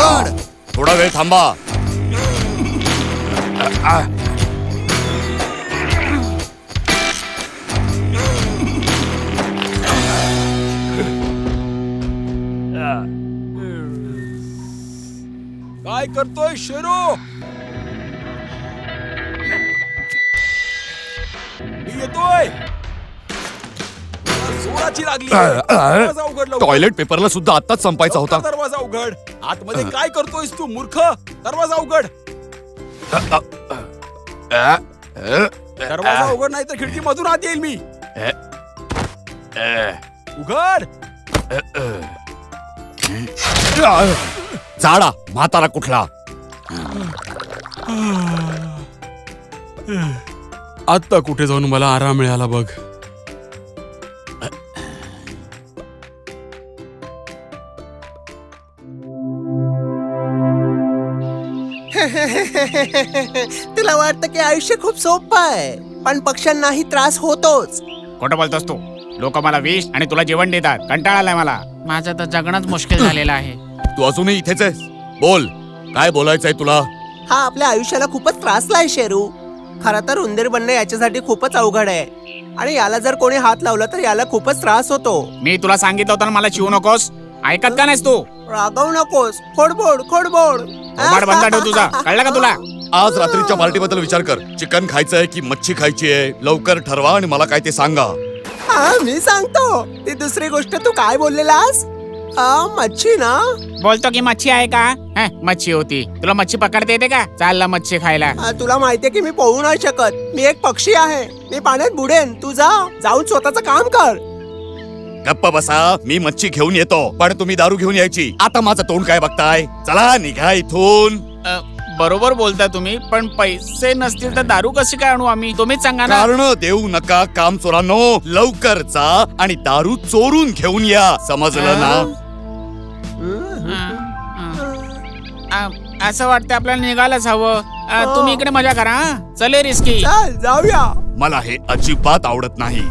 उघड. थोडा वेळ थांबा. काय करतोय शेरू? मी येतोय. जोराची लागली. दरवाजा उघड लवकर. टॉयलेट पेपरला सुद्धा आताच संपायचा होता. दरवाजा उघड. आतमध्ये काय करतोयस तू मूर्ख? दरवाजा उघड. दरवाजा उघड नाही तर खिडकी मधून आत येईल मी. उघड. झाडा म्हातारा कुठला. आता कुठे जाऊन मला आराम मिळाला बघ. तुला वाटतं की आयुष्य खूप सोपं आहे पण पक्ष्यांनाही त्रास होतोच. खोटं बोलतोस तू. लोक मला विष आणि तुला जेवण देतात. कंटाळा आलाय मला. माझं तर जगणंच मुश्किल झालेलं आहे. तू अजूनही इथेच आहेस. बोल काय बोलायचंय तुला. हा आपल्या आयुष्याला खूपच त्रासलाय शेरू. खरं तर उंदीर बनणे याच्यासाठी खूपच अवघड आहे आणि याला जर कोणी हात लावला तर याला खूपच त्रास होतो. मी तुला सांगितलं होतं ना मला चिवू नकोस. ऐकत का नाहीस तू? रागवू नकोस. खोडबोड खोडबोड. बंद ठेव तुझा. कळलं का तुला? आज रात्रीच्या पार्टीबद्दल विचार कर. चिकन खायचंय की मच्छी खायची आहे लवकर ठरवा आणि मला काय ते सांगा. हा मी सांगतो. ती दुसरी गोष्ट तू काय बोललेलास? मच्छी ना. बोलतो की मच्छी आहे का? मच्छी होती. तुला मच्छी पकडता येते का? चालला मच्छी खायला. तुला माहितीये की मी पोहू नाही शकत. मी एक पक्षी आहे. मी पाण्यात बुडेन. तू जाऊन स्वतःचं काम कर. गप्प बसा. मी मच्छी घेऊन येतो पण तुम्ही दारू घेऊन यायची. आता माझं तोंड काय बघताय. चला निघा इथून. बरोबर बोलता तुम्ही पण पैसे नसतील तर दारू कशी काय आणू आम्ही? तुम्हीच सांगा ना. कारण देऊ नका काम चोरांनो. लवकर जा आणि दारू चोरून घेऊन या. समजलं ना? असं वाटतं आपल्याला निघायलाच हवं. तुम्ही इकडे मजा करा. चले रिस्की. जाऊया. मला हे अजिबात आवडत नाही.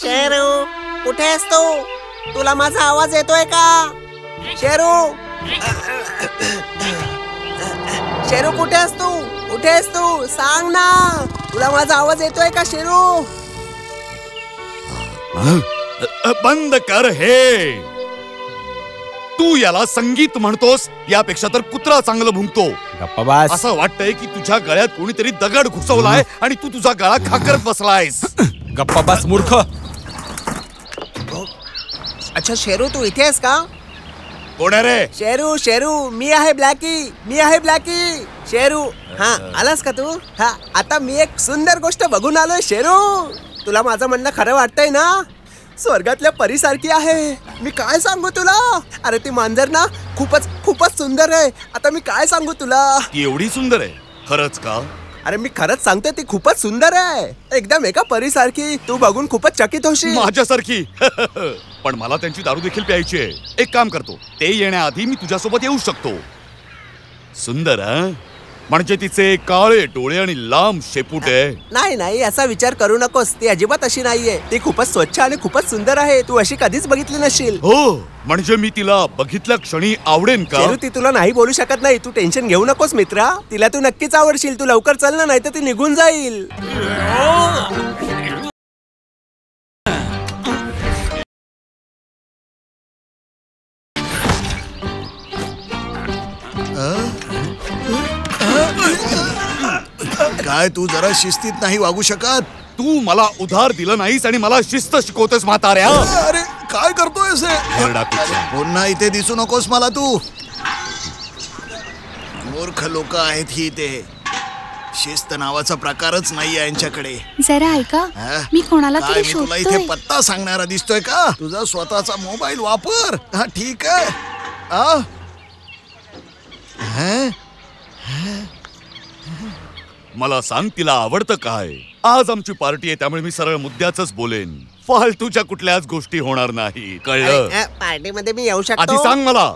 शेरू कुठे आहेस तू? तुला माझा आवाज येतोय का? शेरू शेरू कुठे आहेस तू? कुठे आहेस तू? सांग ना. तुला माझा आवाज येतोय का शेरू? बंद कर हे. तू याला संगीत म्हणतोस यापेक्षा तर कुत्रा चांगलं भुंकतो. असं वाटतंय की तुझ्या गळ्यात कोणीतरी दगड घुसवलाय आणि तू तुझा गळा खाकरत बसलायस. गप्पा बस मूर्ख. अच्छा शेरू तू इथे आहेस का? कोण आहे रे? शेरू शेरू मी आहे ब्लॅकी. मी आहे ब्लॅकी. शेरू हा आलास का तू? हा आता मी एक सुंदर गोष्ट बघून आलोय शेरू. तुला माझं म्हणणं खरं वाटतंय ना? स्वर्गातल्या परीसारखी आहे. मी काय सांगू तुला. अरे ती मांजर ना खूपच खूपच सुंदर आहे. आता मी काय सांगू तुला. ती एवढी सुंदर आहे खरंच का? अरे मी खरंच सांगतोय ती खूपच सुंदर आहे. एकदम एका परीसारखी. तू बघून खूपच चकित होशील. माझ्यासारखी. पण मला त्यांची दारू देखील प्यायची आहे. एक काम करतो ते येण्याआधी मी तुझ्यासोबत येऊ शकतो. सुंदर म्हणजे तिचे काळे डोळे आणि लांब शेपूट आहे. नाही नाही असा विचार करू नकोस. ती अजिबात अशी नाहीये. ती खूपच स्वच्छ आणि खूपच सुंदर आहे. तू अशी कधीच बघितली नसशील. हो म्हणजे मी तिला बघितल्या क्षणी आवडेन का? ती तुला नाही बोलू शकत नाही. तू टेन्शन घेऊ नकोस मित्रा. तिला तू नक्कीच आवडशील. तू लवकर चल ना नाही तर ती निघून जाईल. काय तू जरा शिस्तीत नाही वागू शकत? तू मला उधार दिलं नाहीस आणि मला शिस्त शिकवतेस म्हाताऱ्या. अरे काय करतोयस? पुन्हा इथे दिसू नकोस मला तू. मूर्ख लोक आहेत ही ते. शिस्त नावाचा प्रकारच नाही यांच्याकडे. जरा ऐका, हा? मी कोणाला काय तरी मी तुला इथे शोधतोय. पत्ता सांगणारा दिसतोय का? तुझा स्वतःचा मोबाईल वापर. हा ठीक आहे. आ? हा? मला सांग, तिला आवडतं काय? आज आमची पार्टी आहे, त्यामुळे मी सरळ मुद्द्याच बोलेन. फालतूच्या कुठल्याच गोष्टी होणार नाही, कळलं? पार्टी मध्ये मी येऊ शकतो? आधी सांग मला.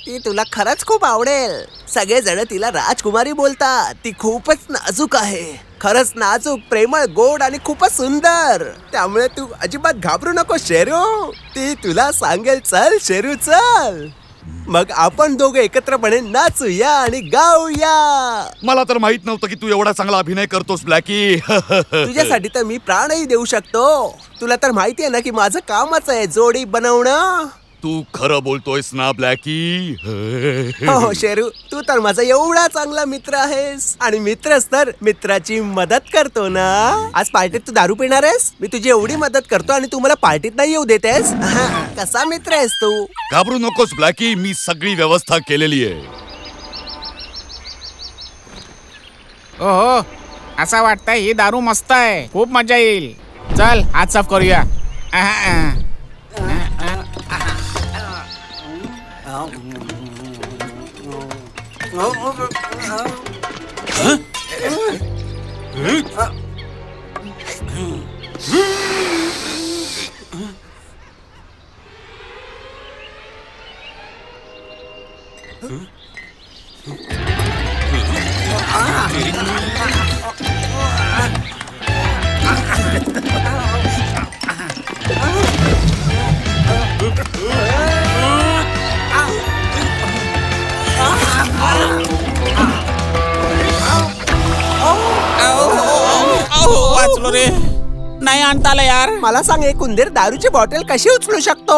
ती तुला खरंच खूप आवडेल. सगळेजण तिला राजकुमारी बोलतात. ती खूपच नाजूक आहे. खरंच नाजूक, प्रेमळ, गोड आणि खूपच सुंदर. त्यामुळे तू अजिबात घाबरू नको शेरू. ती तुला सांगेल चल शेरू चल. मग आपण दोघे एकत्रपणे नाचूया आणि गाऊया. मला तर माहित नव्हतं की तू एवढा चांगला अभिनय करतोस ब्लॅकी. तुझ्यासाठी तर मी प्राणही देऊ शकतो. तुला तर माहिती आहे ना की माझं कामच आहे जोडी बनवणं. तू खरं बोलतोयस ना ब्लॅकी? हो शेरू, तू तर माझा एवढा चांगला मित्र आहेस. आणि मित्रच तर मित्राची मदत करतो ना. आज पार्टीत तू दारू पिणार आहेस? मी तुझी एवढी मदत करतो आणि तू मला पार्टीत नाही येऊ देतेस? कसा मित्र आहेस तू? घाबरू नकोस ब्लॅकी, मी सगळी व्यवस्था केलेली आहे. ओहो, असं वाटतंय ही दारू मस्त आहे. खूप मजा येईल. चल हात साफ करूया. वाचलो रे. नाही आणता आलं यार. मला सांग, एक उंदीर दारूची बॉटल कशी उचलू शकतो?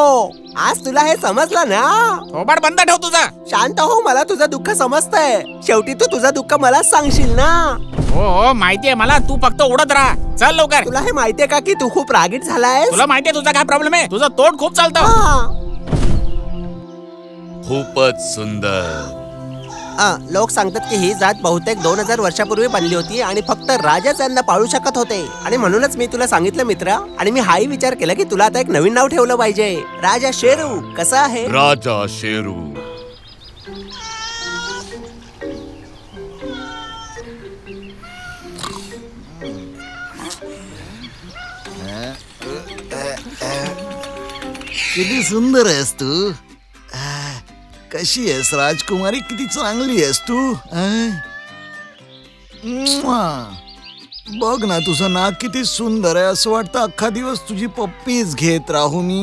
आज तुला हे समजलं ना? थोबाड बंद ठेव तुझा. शांत हो, मला तुझं दुःख समजतंय. शेवटी तू तुझं दुःख मला सांगशील ना? हो हो माहितीये मला. तू फक्त उडत राहा. चल लवकर. तुला हे माहितीये का की तू खूप रागीट झालाय? तुला माहितीये तुझा काय प्रॉब्लेम आहे? तुझं तोंड खूप चालतं. खूपच सुंदर. लोक सांगतात की ही जात बहुतेक 2000 वर्षापूर्वी बनली होती आणि फक्त राजाच यांना पाळू शकत होते. आणि म्हणूनच मी तुला सांगितलं मित्र. आणि मी हाही विचार केला की तुला आता एक नवीन नाव ठेवलं पाहिजे. राजा शेरू. कसं आहे? राजा शेरू. किती सुंदर आहेस तू. कशी आहेस राजकुमारी? किती चांगली आहेस तू. बघ ना, तुझं नाक किती सुंदर आहे. असं वाटतं अख्खा दिवस तुझी पप्पीच घेत राहू मी.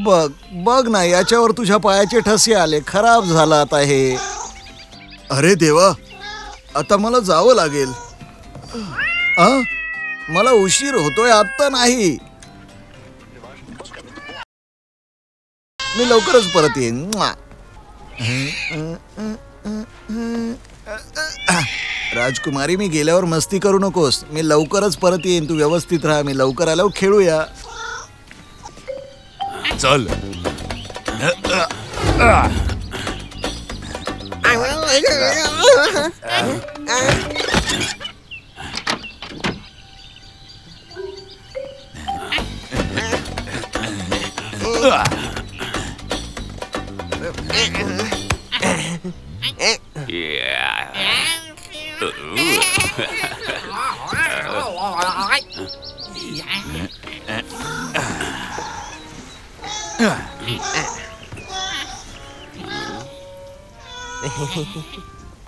बघ बघ ना, याच्यावर तुझ्या पायाचे ठसे आले. खराब झाला आता हे. अरे देवा, आता मला जावं लागेल. मला उशीर होतोय. आता नाही, मी लवकरच परत येईन. राजकुमारी, मी गेल्यावर मस्ती करू नकोस. मी लवकरच परत येईन. तू व्यवस्थित राहा. मी लवकर आल्यावर खेळूया. चल.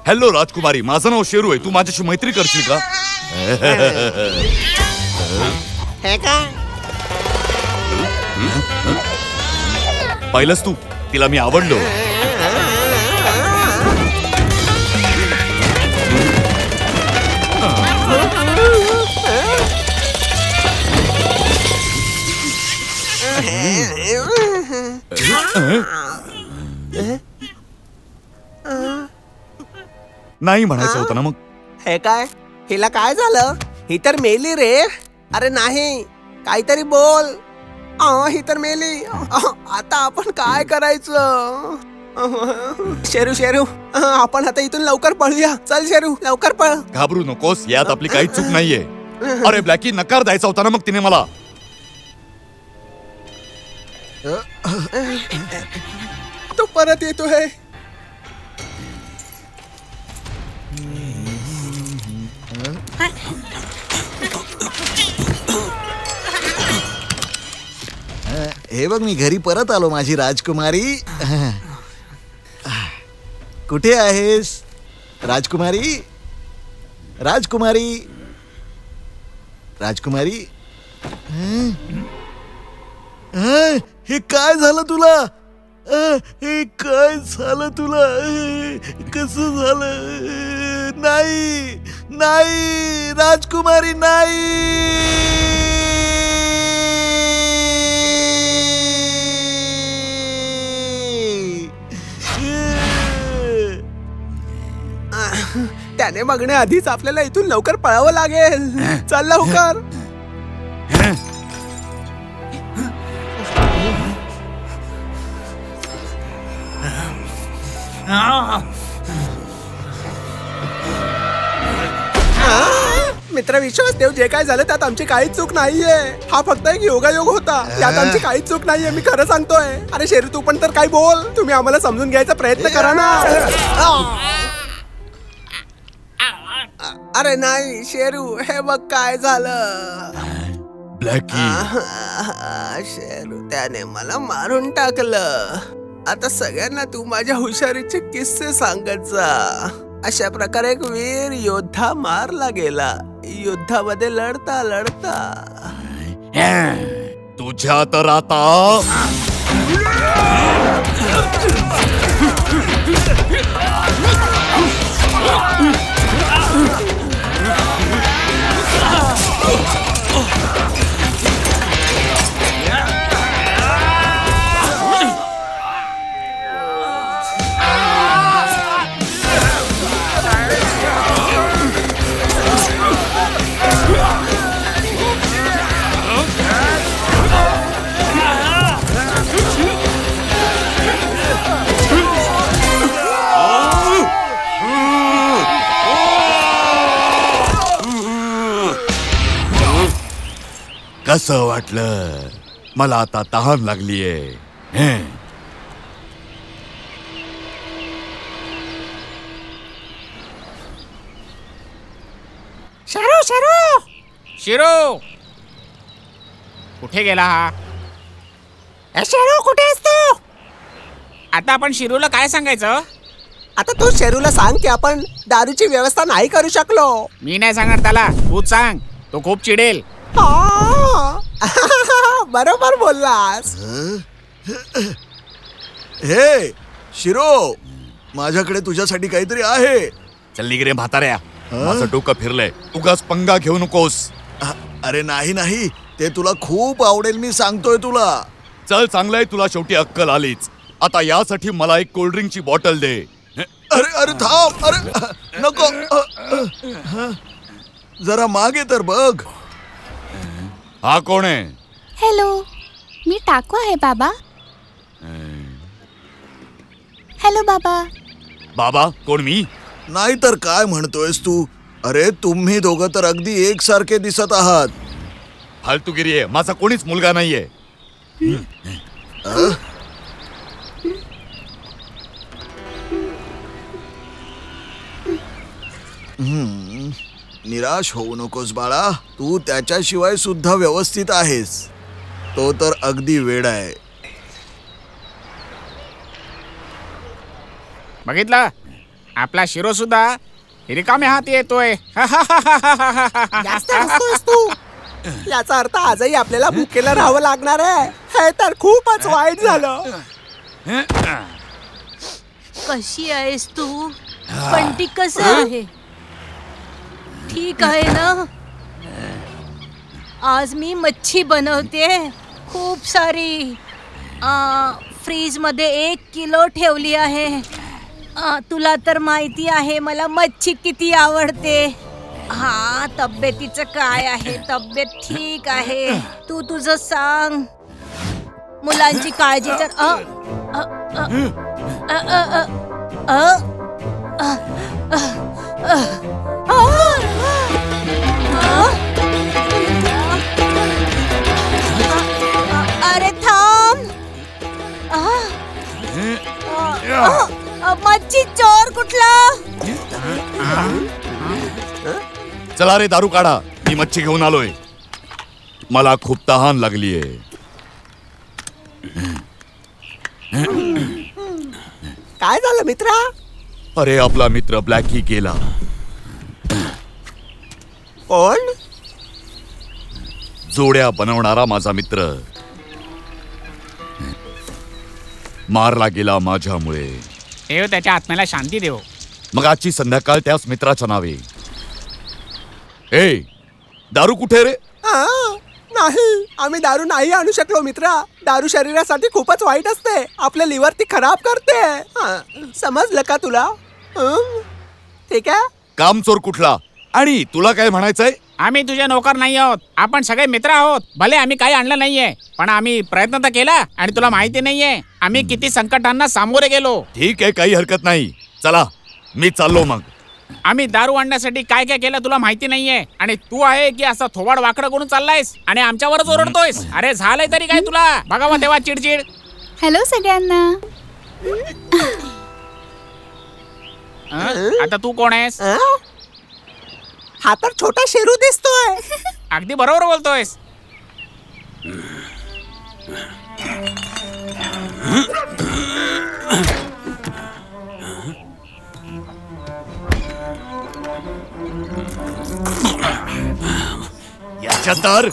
हॅलो राजकुमारी, माझं नाव शेरू आहे. तू माझ्याशी मैत्री करशील का? पाहिलंस तू, तिला मी आवडलो. नाही म्हणायचं होतं ना मग. हे काय? हिला काय झालं? ही तर मेली रे. अरे नाही, काहीतरी बोल. ही तर मेली. आता आपण काय करायचं? शेरू शेरू आपण आता इथून लवकर पळूया. चल शेरू लवकर पळ. घाबरू नकोस, यात आपली काही चूक नाहीये. अरे ब्लॅकी, नकार द्यायचा होता ना मग तिने मला. तो परत येतोय. हे बघ, मी घरी परत आलो माझी राजकुमारी. कुठे आहेस राजकुमारी? राजकुमारी, राजकुमारी. हे काय झालं तुला? हे काय झालं तुला? कसं झालं? नाही नाही राजकुमारी, नाही. त्याने बघण्याआधीच आपल्याला इथून लवकर पळावं लागेल. चल लवकर. मित्र विश्वास देव, जे काय झालं त्यात आमची काहीच चूक नाहीये. हा फक्त एक योगायोग होता. यात आमची काहीच चूक नाहीये, मी खरं सांगतोय. अरे शेरू, तू पण तर काय बोल. तुम्ही आम्हाला समजून घ्यायचा प्रयत्न करा ना. अरे नाही शेरू, हे बघ काय झालं. ब्लॅकी, शेरू, त्याने मला मारून टाकलं. आता सगळ्यांना तू माझ्या हुशारीचे किस्से सांगत जा. अशा प्रकारे एक वीर योद्धा मारला गेला, युद्धामध्ये लढता लढता. तुझ्या तर आता कसं वाटलं? मला आता तहान लागलीये. शेरू शेरू शिरू, कुठे गेला हा? शेरू, कुठे आहेस तू? आता आपण शिरूला काय सांगायचं? आता तू शेरूला सांग की आपण दारूची व्यवस्था नाही करू शकलो. मी नाही सांगणार त्याला, तूच सांग. तो खूप चिडेल. बरोबर बोललास. हे शिरो, माझ्याकडे तुझ्यासाठी काहीतरी आहे. चल निघ रे म्हाताऱ्या, माझं डोकं फिरलंय. उगाच पंगा घेऊ नकोस. अरे नाही नाही, ते तुला खूप आवडेल, मी सांगतोय तुला. चल, चांगलंय, तुला शेवटी अक्कल आलीच. आता यासाठी मला एक कोल्ड्रिंकची बॉटल दे. अरे अरे थांब, अरे नको. जरा मागे तर बघ. हा कोण आहे? हॅलो, मी टाकू आहे बाबा. हॅलो बाबा. बाबा कोण? मी नाही तर काय म्हणतोयस तू? अरे तुम्ही दोघं तर अगदी एकसारखे दिसत आहात. फालतूगिरी आहे, माझा कोणीच मुलगा नाहीये. निराश होऊ नकोस बाळा, तू त्याच्याशिवाय सुद्धा व्यवस्थित आहेस. तो तर अगदी वेडा आहे. बघितलं, आपला शिरो सुद्धा रिकामे हात येतोय. जास्त हसतोयस तू. याचा अर्थ आजही आपल्याला भुकेला राहावं लागणार आहे. हे तर खूपच वाईट झालं. कशी आहेस तू? बंटी कसं आहे? ठीक आहे ना? आज मी मच्छी बनवते, खूप सारी. फ्रीज मध्ये 1 किलो ठेवली आहे. तुला तर माहिती आहे मला मच्छी किती आवडते. हा, तब्येतीचं काय आहे? तब्येत ठीक आहे. तू तुझं सांग. मुलांची काळजी तर अरे थांब. मच्छी चोर कुठला? चला रे दारू काढा, मी मच्छी घेऊन आलोय. मला खूप तहान लागलीये. काय झालं मित्रा? अरे आपला मित्र ब्लॅकी गेला. कोण? जोड्या बनवणारा माझा मित्र मारला गेला माझ्यामुळे. देव त्याच्या आत्म्याला शांती देव. मग आजची संध्याकाळ त्याच मित्राच्या नावे. ए दारू कुठे रे? नाही, आम्ही दारू नाही आणू शकलो मित्रा. दारू शरीरासाठी खूपच वाईट असते. आपल्या लिव्हर ती खराब करते. समजलं का तुला? ठीक आहे. कामचोर कुठला? आणि तुला काय म्हणायचंय? आम्ही तुझे नोकर नाही आहोत. आपण सगळे मित्र आहोत. भले आम्ही काही आणलं नाहीये, पण आम्ही प्रयत्न तर केला. आणि तुला माहिती नाहीये आम्ही किती संकटांना सामोरे गेलो. ठीक आहे, काही हरकत नाही. चला मी चाललो. मग आम्ही दारू आणण्यासाठी काय काय केलं तुला माहिती नाहीये. आणि तू आहे की असं थोबाड वाकडं करून चाललायस आणि आमच्यावरच ओरडतोयस. अरे झालंय तरी काय तुला? बघावं तेव्हा चिडचिड. हॅलो सगळ्यांना. आता तू कोण आहेस? हा तर छोटा शेरू दिसतोय. अगदी बरोबर बोलतोयस. याच्या तर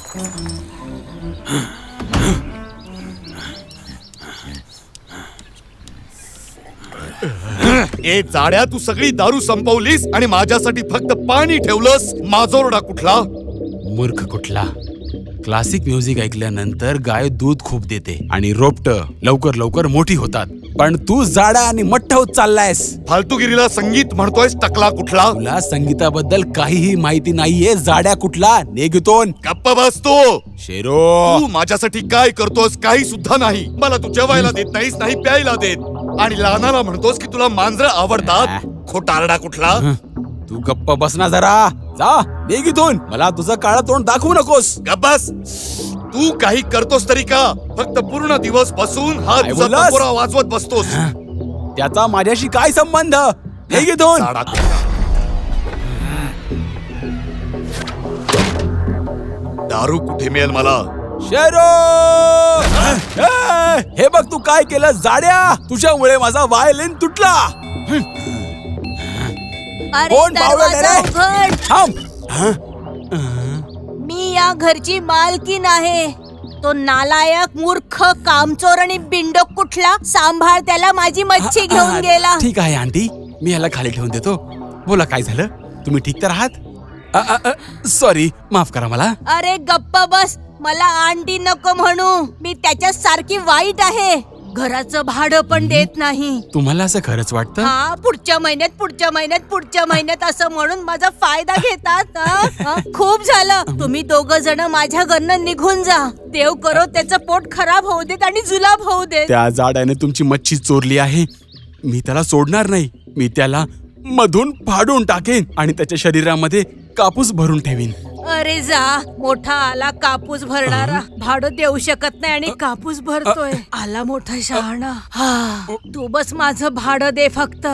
ए जाड्या, तू सगळी दारू संपवलीस आणि माझ्यासाठी फक्त पाणी ठेवलंस. माजोरडा कुठला? मूर्ख कुठला? क्लासिक म्युझिक ऐकल्यानंतर गाय दूध खूप देते आणि रोपट लवकर लवकर मोठी होतात. पण तू जाडा आणि मठ्ठ होत चाललायस. फालतूगिरीला संगीत म्हणतोयस. टकला कुठला? तुला संगीताबद्दल काहीही माहिती नाहीये. जाड्या कुठला? निघतोन. गप्प बसतो. शेरो, तू माझ्यासाठी काय करतोस? काही सुद्धा नाही. मला तू जेवायला देत नाहीस, नाही प्यायला देत. आणि लहानाला म्हणतोस की तुला मांजरं आवडतात. खोटारडा कुठला? तू गप्प बसना जरा. जा निघतोन. मला तुझं काळं तोंड दाखवू नकोस. गप्प बस. तू काही करतोस तरी का? फक्त पूर्ण दिवस बसून हा काय तुझा बोललास? तंबोरा वाजवत बसतोस. त्याचा माझ्याशी काय संबंध? निघतोन. जाडा कुठला? दारू कुठे मिळेल मला? शेरो, हे बघ तू काय केलं जाड्या. तुझ्यामुळे माझा वायलिन तुटला. अरे कोण बावळट दरवाजा रे? उघड. थांब. मी या घरची मालकीन आहे. तो नालायक मूर्ख कामचोर आणि बिंडोक कुठला? सांभाळ त्याला. माझी मच्छी घेऊन गेला. ठीक आहे आंटी, मी याला खाली ठेवून देतो. बोला काय झालं? तुम्ही ठीक तर आहात? सॉरी, माफ करा मला. अरे गप्प बस. मला आंटी नको म्हणू. मी त्याच्या सारखी वाईट आहे. घराचं भाडं पण देत नाही. तुम्हाला असं खरंच वाटतं? हा, पुढच्या महिन्यात असं म्हणून माझा फायदा घेतात. खूप झालं. तुम्ही दोघ जण माझ्या घरनं निघून जा. देव करो त्याचं पोट खराब होऊ देत आणि जुलाब होऊ देत. त्या जाड्याने तुमची मच्छी चोरली आहे. मी त्याला सोडणार नाही. मी त्याला मधून फाडून टाकेन आणि त्याच्या शरीरामध्ये कापूस भरून ठेवीन. अरे जा, मोठा आला कापूस भरणारा. भाडं देऊ शकत नाही आणि कापूस भरतोय. आला मोठा शहाणा. हा, तू बस माझं भाडं दे फक्त.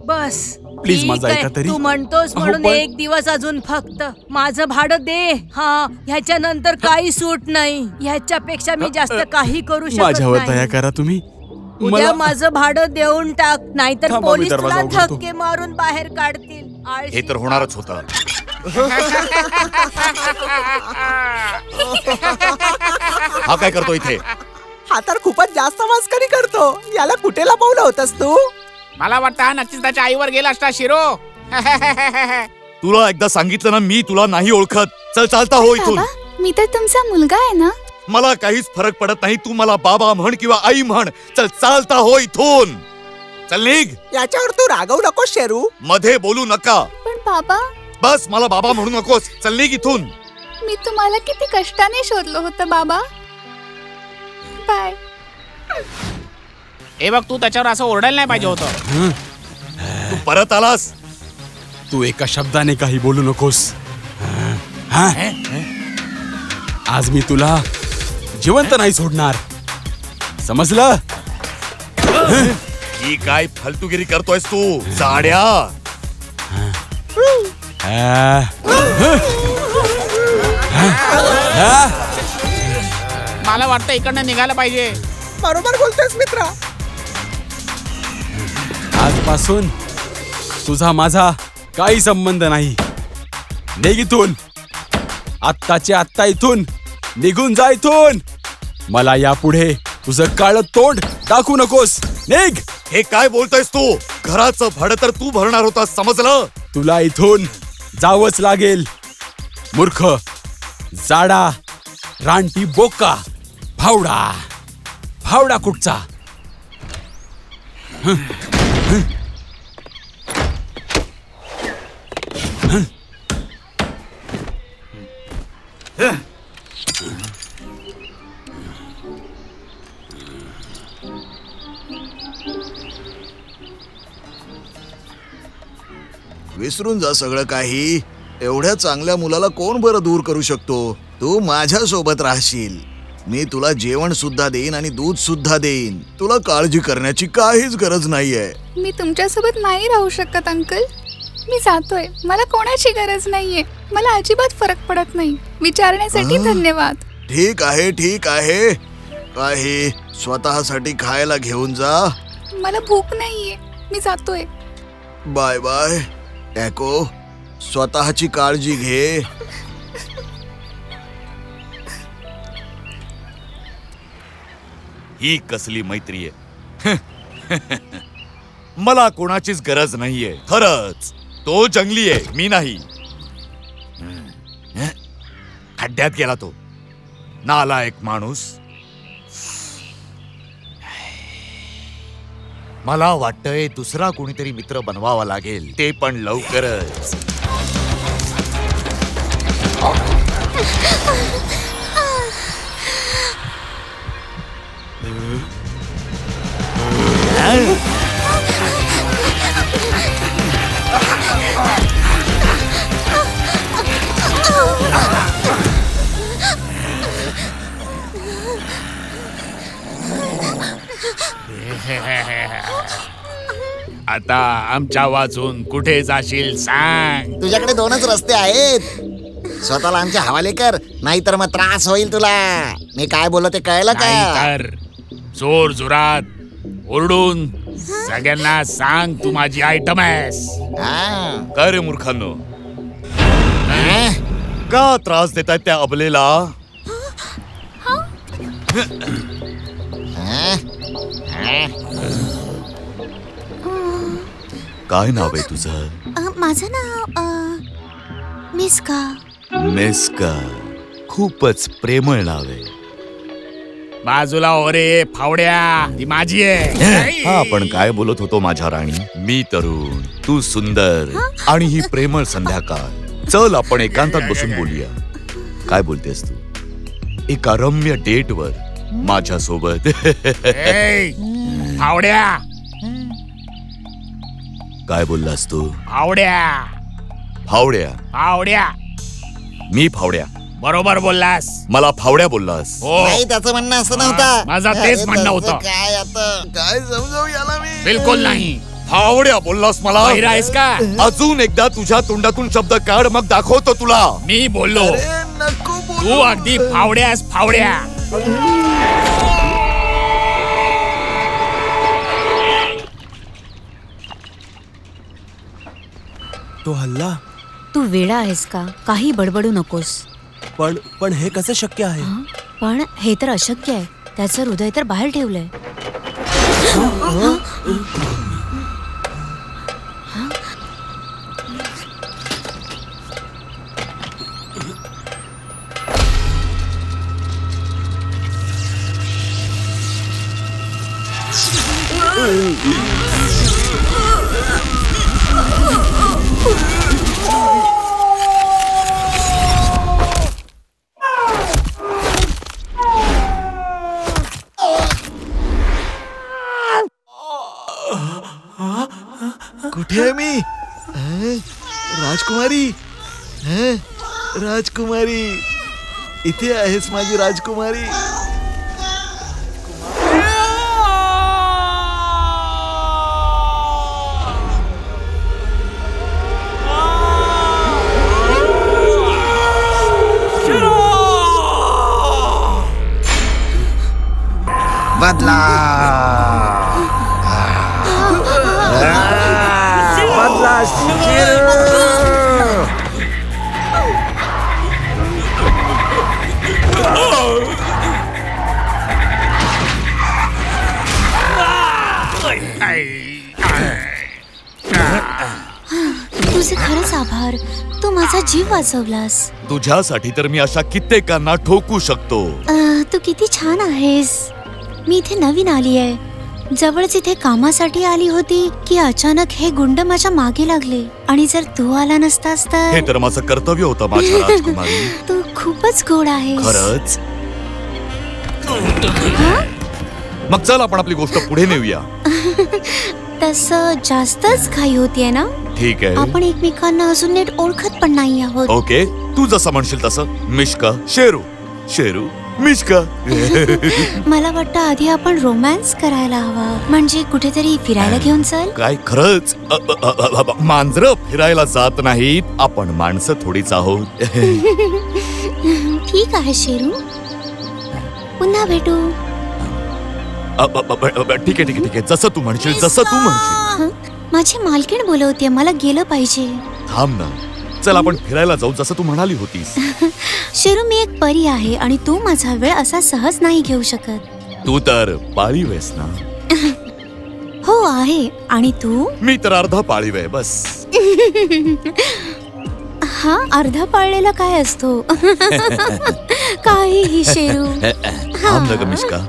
बस प्लीज ठीक माझं आहे. ऐका तरी. तू म्हणतोस अहो, म्हणून पण- 1 दिवस अजून फक्त माझं भाडं दे. हा, ह्याच्यानंतर काही सूट नाही. ह्याच्यापेक्षा मी जास्त काही करू शकत माझ्यावर दया नाही. करा तुम्ही. उद्या माझं भाडं देऊन टाक, नाहीतर थांबा, मी पोलीस तुला दरवाजा उघडतो. धक्के मारून बाहेर काढतील. हे तर होणारच होतं. हा काय करतो इथे? हा तर खूपच जास्त मस्करी करतो. याला कुठे लपवलं होतस तू? मला वाटतं हा नक्कीच त्याच्या आईवर गेला असता शिरो. तुला एकदा सांगितलं ना, मी तुला नाही ओळखत. चल चालता हो इथून. बाबा, मी तर तुमचा मुलगा आहे ना. मला काहीच फरक पडत नाही. तू मला बाबा म्हण किंवा आई म्हण. चल चालता हो इथून. चल निघ. याच्यावर तू रागवू नकोस शेरू. मध्ये बोलू नका. पण बाबा, बस मला बाबा म्हणू नकोस. चल निघ इथून. मी तुम्हाला किती कष्टाने शोधलं होतं बाबा. बाय. हे बघ, तू त्याच्यावर असं ओरडायला नाही पाहिजे होतं. तू परत आलास. तू एका शब्दाने काही बोलू नकोस. हा? आज मी तुला जिवंत नाही सोडणार, समजलं? ही काय फालतूगिरी करतोयस तू साड्या? मला वाटतं इकडनं निघायला पाहिजे. बरोबर बोलतोयस मित्रा. आजपासून तुझा माझा काही संबंध नाही. निघ इथून, आत्ताच्या आत्ता इथून निघून जा इथून. मला यापुढे तुझं काळं तोंड दाखवू नकोस. निघ. हे काय बोलतोयस तू? घराचं भाडं तर तू भरणार होतास, समजलं? तुला इथून जावंच लागेल. मूर्ख, जाडा, रानटी बोका, फावडा. फावडा कुठचा? विसरून जा सगळं काही. एवढ्या चांगल्या मुलाला कोण बरं दूर करू शकतो? तू माझ्या सोबत राहशील. मी तुला जेवण सुद्धा देईन आणि दूध सुद्धा देईन. तुला काळजी करण्याची काहीच गरज नाहीये. मी तुमच्यासोबत नाही राहू शकत अंकल. मी जातोय. मला कोणाची गरज नाहीये. मला अजिबात फरक पडत नाही. विचारण्यासाठी धन्यवाद. ठीक आहे, ठीक आहे. काही स्वतःसाठी खायला घेऊन जा. मला भूक नाहीये. मी जातोय. बाय बाय एको. स्वतःची काळजी घे. ही कसली मैत्री आहे? मला कोणाचीच गरज नाहीये. खरंच तो जंगली आहे, मी नाही. खड्ड्यात गेला तो नालायक माणूस. मला वाटतंय दुसरा कोणीतरी मित्र बनवावा लागेल, ते पण लवकरच. आता आमच्या वाचून कुठे जाशील सांग. तुझ्याकडे दोनच रस्ते आहेत. स्वतःला आमच्या हवाले कर, नाहीतर मग त्रास होईल तुला. मी काय बोललो ते कळलं का? तर जोर जोरात ओरडून सगळ्यांना सांग तू माझी आयटम आहेस. काय रे मूर्खांनो, का त्रास देतायत त्या अबलेला? काय नाव आहे तुझं? माझं नाव मिस्का. मेस्का. खूपच प्रेमळ नाव आहे. बाजूला हो रे फावड्या, ती माझी आहे. हा, पण काय बोलत होतो माझ्या राणी? मी तरुण, तू सुंदर आणि ही प्रेमळ संध्याकाळ. चल आपण एकांतात बसून बोलूया. काय बोलतेस तू? एका रम्य डेटवर माझ्या सोबत. फावड्या. काय बोललास तू? फावड्या. फावड्या? फावड्या. मी फावड्या? बरोबर बोललास. मला फावड्या बोललास? हो. नाही, त्याचं म्हणणं असं नव्हतं. माझा तेच म्हणणं होतं. काय आता काय समजावू याला मी? बिलकुल नाही. फावड्या बोललास मला? बहिरा आहेस का? अजून एकदा तुझ्या तोंडातून शब्द काढ, मग दाखवतो तुला. मी बोललो. अरे नको बोलू. तू अगदी फावड्यास फावड्या. तो हल्ला. तू वेडा आहेस का? काही बडबडू नकोस. पण हे कसं शक्य आहे? पण हे तर अशक्य आहे. त्याचं हृदय तर बाहेर ठेवलंय. राजकुमारी, हं? राजकुमारी, इथे आहेस माझी राजकुमारी. बदला बदला तुझे खरंच आभार. तू माझा जीव वाचवलास. तुझ्यासाठी तर मी अशा कित्येकांना ठोकू शकतो. तू किती छान आहेस. मी इथे नवीन आली आहे. जवळच इथे कामासाठी आली होती की अचानक हे गुंड माझ्या मागे लागले. आणि जर तू आला नसतास तर. हे तर माझं कर्तव्य होतं माझ्या राजकुमारी. तू खूपच गोड आहेस. खरंच. मग चल आपण आपली गोष्ट पुढे नेऊया. तसं जास्तच घाई होतीये ना. ठीक आहे. आपण एकमेकांना अजून नीट ओळखत पण नाही आहोत. ओके, तू जसं म्हणशील तसं. मिश्का, शेरू, शेरू, मिश्का. मला वाटतं आधी आपण रोमॅन्स करायला हवा. म्हणजे कुठेतरी फिरायला घेऊन चल. काय खरंच? मांजरं फिरायला जात नाहीत. आपण माणसं थोडीच आहोत. ठीक आहे शेरू, पुन्हा भेटू. ठीक आहे ठीक आहे ठीक आहे. जसं तू म्हणशील, जसं तू म्हणशील. माझी मालकीण बोलवते, मला गेलं पाहिजे. थांब ना. चल आपण फिरायला जाऊ जसं तू म्हणाली होतीस. शेरू, मी एक परी आहे आणि तू माझा वेळ असा सहज नाही घेऊ शकत. तू तर पाळीव आहेस ना. हो आहे. आणि तू? मी तर अर्धा पाळीव आहे बस. हा, अर्धा पाळलेला काय असतो? काहीही शेरू. थांब ना ग मिश्का.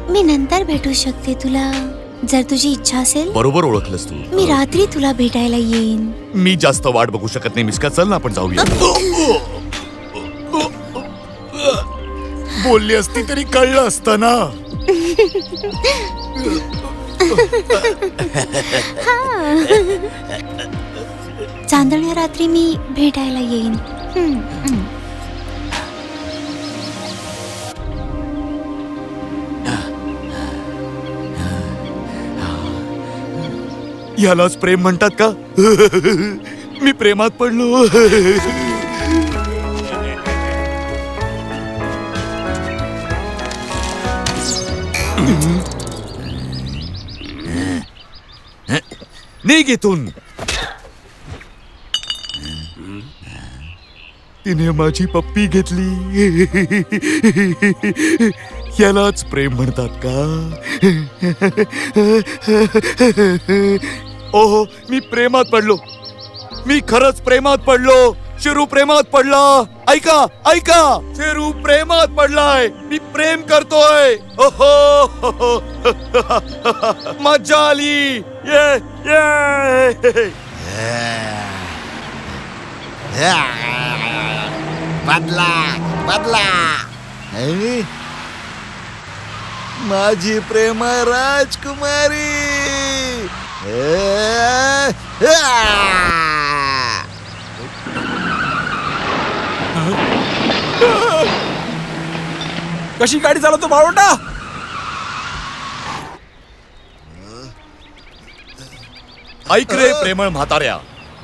मी नंतर भेटू शकते तुला, जर तुझी इच्छा असेल. बरोबर ओळखलंस तू. मी रात्री तुला भेटायला येईन. मी जास्त वाट बघू शकत नाही मिश्का. चल ना आपण जाऊया. बोलली असती तरी कळलं असतं ना. चांदण्या रात्री मी भेटायला येईन. यालाच प्रेम म्हणतात का? मी प्रेमात पडलो. निघ इथून. तिने माझी पप्पी घेतली. यालाच प्रेम म्हणतात का? ओहो, मी प्रेमात पडलो. मी खरंच प्रेमात पडलो. शेरू प्रेमात पडला. ऐका ऐका, शेरू प्रेमात पडलाय. मी प्रेम करतोय. ओहो, मजा आली. ये ये. बदला बदला. माझी प्रेम राजकुमारी. कशी गाडी चालवतो बावटा? ऐक रे प्रेमळ म्हाताऱ्या,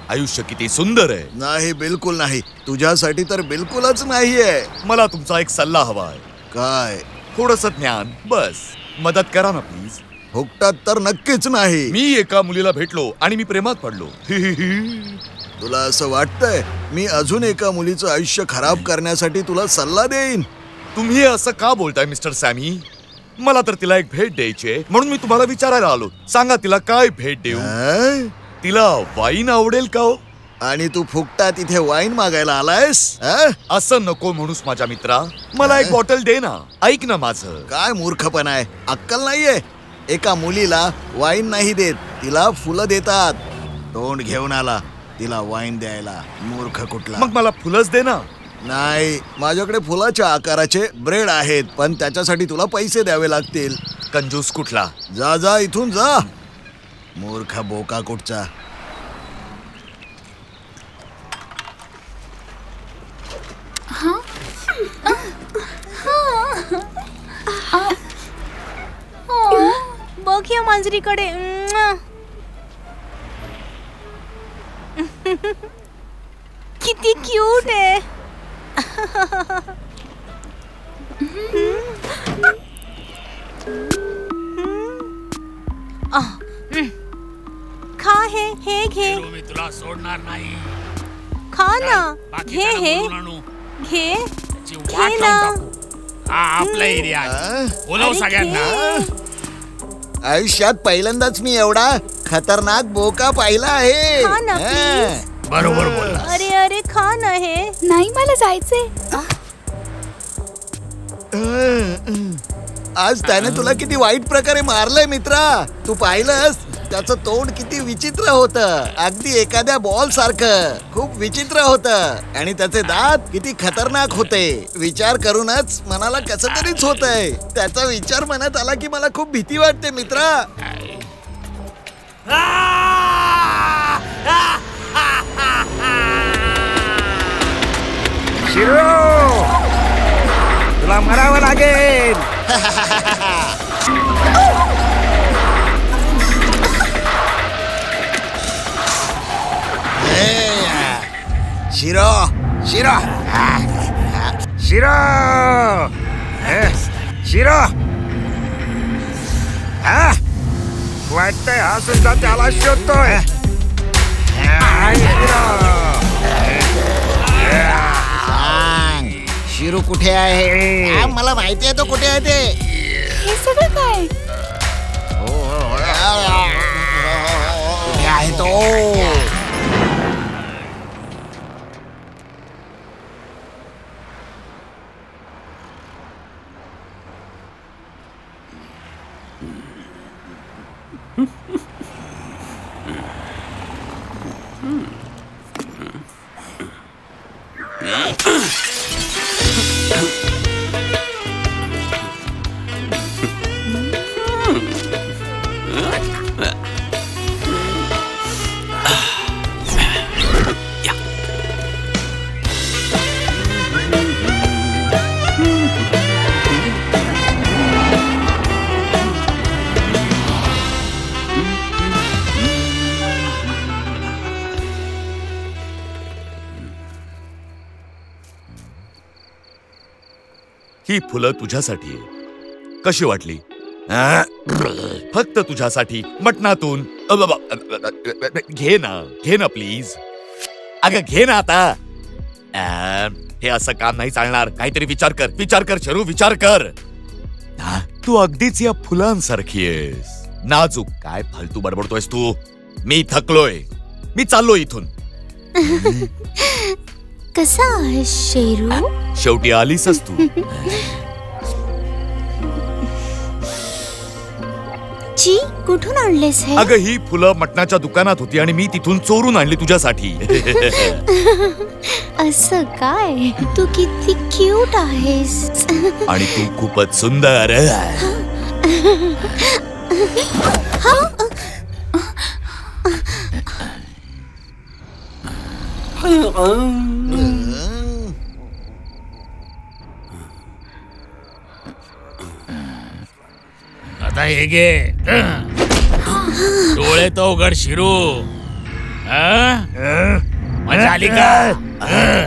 आयुष्य किती सुंदर आहे. नाही, बिलकुल नाही. तुझ्यासाठी तर बिलकुलच नाहीये. मला तुमचा एक सल्ला हवाय. काय? थोडस ज्ञान बस. मदत करा ना प्लीज. फुकटात तर नक्कीच नाही. मी एका मुलीला भेटलो आणि मी प्रेमात पडलो. तुला असं वाटतंय मी अजून एका मुलीचं आयुष्य खराब करण्यासाठी तुला सल्ला देईन? तुम्ही असं का बोलताय मिस्टर सॅमी? मला तर तिला एक भेट द्यायची म्हणून मी तुम्हाला विचारायला आलो. सांगा तिला काय भेट देऊ? तिला वाईन आवडेल का हो? आणि तू फुकटात इथे वाईन मागायला आलायस? असं नको म्हणूस माझ्या मित्रा. मला एक बॉटल दे ना. ऐक ना माझं. काय मूर्खपणा आहे, अक्कल नाहीये. एका मुलीला वाईन नाही देत, तिला फुलं देतात. तोंड घेऊन आला तिला वाईन द्यायला, मूर्ख कुठला. मग मला फुलंच दे ना. नाही, माझ्याकडे फुलाच्या आकाराचे ब्रेड आहेत, पण त्याच्यासाठी तुला पैसे द्यावे लागतील. कंजूस कुठला. जा जा इथून जा, मूर्ख बोका कुठचा. मांजरीकडे. किती क्यूट आहे. खा हे घे. मी तुला सोडणार नाही. खा ना. घे हे घे घे ना. हा आपला एरिया. बोलव सगळ्यांना. आयुष्यात पहिल्यांदाच मी एवढा खतरनाक बोका पाहिला आहे. खा ना प्लीज. बरोबर बोल. अरे अरे खा ना हे. नाही मला जायचंय. आज त्याने तुला किती वाईट प्रकारे मारलंय मित्रा. तू पाहिलंस त्याचं तोंड किती विचित्र होतं. अगदी एखाद्या बॉल सारखं. खूप विचित्र होतं. आणि त्याचे दात किती खतरनाक होते. विचार करूनच मनाला कसं तरीच होतंय. त्याचा विचार मनात आला की मला खूप भीती वाटते मित्रा. शिरो तुला मरावं लागेल. शिरो शिरो शिरो शिरो वाटतंय हा सुद्धा त्याला शोधतोय. सांग शिरू कुठे आहे? मला माहिती आहे तो कुठे आहे ते. हे सगळं काय? कुठे आहे तो? ही फुलं तुझ्यासाठी कशी वाटली? फक्त तुझ्यासाठी मटणातून. घे ना प्लीज. अगं घे ना आता. हे असं काम नाही चालणार. काहीतरी विचार कर शरू, विचार कर. तू अगदीच या फुलांसारखी आहेस. नाजूक. काय फालतू बडबडतोयस तू? मी थकलोय. मी चाललो इथून. कसा आहे शेरू? शेवटी आलीसच तू. जी कुठून आणलेस हे? अगं ही फुलं मटणाच्या दुकानात होती आणि मी तिथून चोरून आणली तुझ्यासाठी. असं काय? तू किती क्यूट आहेस. आणि तू खूपच सुंदर. आता हे घे. डोळे तो उघड शिरू. मजा आली का?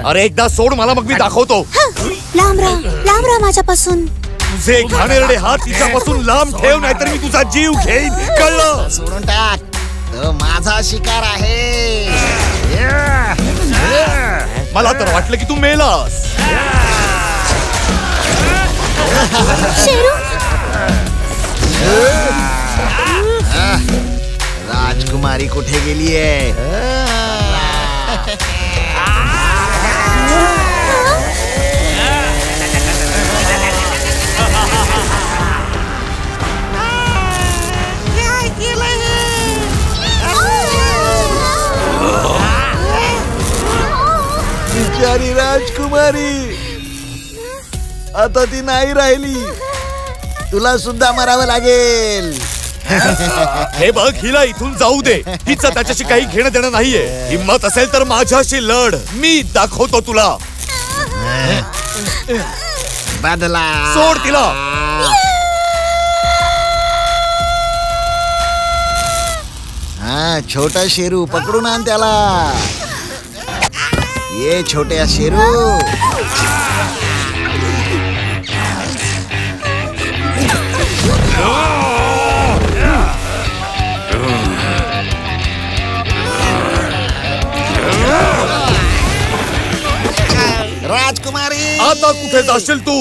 अरे एकदा सोड मला, मग मी दाखवतो. लांब राहा माझ्यापासून. तुझे घाणेरडे हात तिच्यापासून लांब ठेव, नाहीतर मी तुझा जीव घेईन. कळलं? सोडून टाक. तो माझा शिकार आहे. मला तर वाटलं की तू मेलास. राजकुमारी कुठे गेली आहे? बिचारी राजकुमारी, आता ती नाही राहिली. तुला सुद्धा मरावं लागेल. हे बघ, हिला इथून जाऊ दे. हिचं त्याच्याशी काही घेणं देणं नाहीये. हिम्मत असेल तर माझ्याशी लढ. मी दाखवतो तुला. बदला. सोड तिला. हा छोटा शेरू पकडून आण त्याला. ये छोट्या शेरू. राजकुमारी आता कुठे जाशील तू?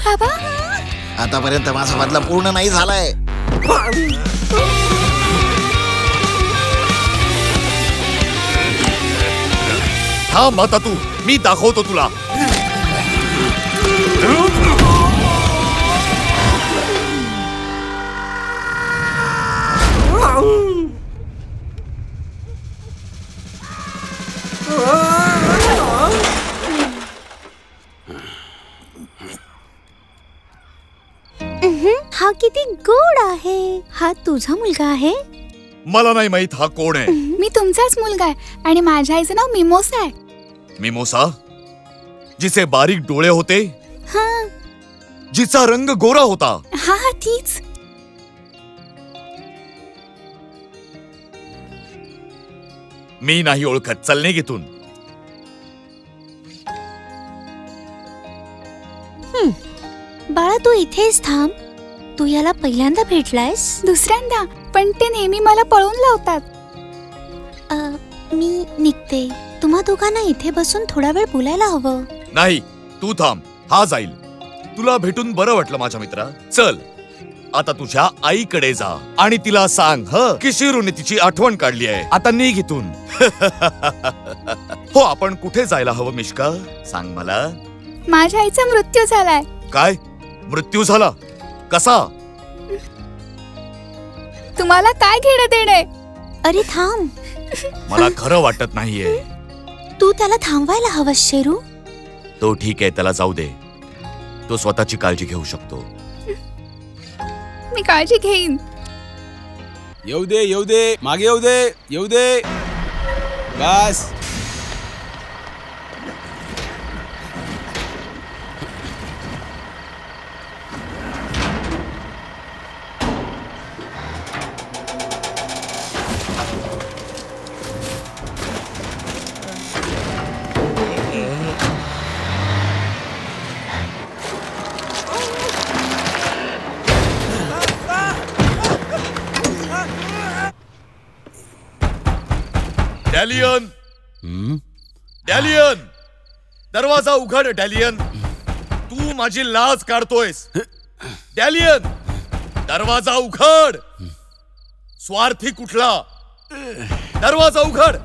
बाबा आतापर्यंत माझा बदला पूर्ण नाही झालाय. थांब आता तू, मी दाखवतो तुला. हा किती गोड आहे. हा तुझा मुलगा आहे? मला नाही माहित हा कोण आहे. मी तुमचाच मुलगा आहे आणि माझ्या आईचं नाव मिमोसा आहे. मिमोसा? जिचे बारीक डोळे होते, हा जिचा रंग गोरा होता. हा हा तीच. मी नाही ओळखत. चल निघ इथून. बाळा तू इथेच थांब. तू याला पहिल्यांदा भेटलायस? दुसऱ्यांदा, पण ते नेहमी मला पळून लावतात. मी निघते. तुम्हा दोघांना इथे बसून थोडा वेळ बोलायला हवं. नाही, तू थांब. हा जाईल. तुला भेटून बरं वाटलं माझ्या मित्रा. चल आता तुझ्या आईकडे जा आणि तिला सांग की शिरूने तिची आठवण काढली आहे. आता निघ इथून. हो, आपण कुठे जायला हवं मिश्का? सांग मला. माझ्या आईचा मृत्यू झालाय. काय? मृत्यू झाला? कसा? तुम्हाला काय घेणं देणे? अरे थांब. मला खरं वाटत नाहीये. तू त्याला थांबवायला हवंस शेरू. तो ठीक आहे, त्याला जाऊ दे. तो स्वतःची काळजी घेऊ शकतो. मी काळजी घेईन. येऊ दे, येऊ दे, मागे येऊ दे, येऊ दे. बस. डॅलियन, डॅलियन, दरवाजा उघड. डॅलियन, तू माझी लाज काढतोयस. डॅलियन, दरवाजा उघड. स्वार्थी कुठला, दरवाजा उघड.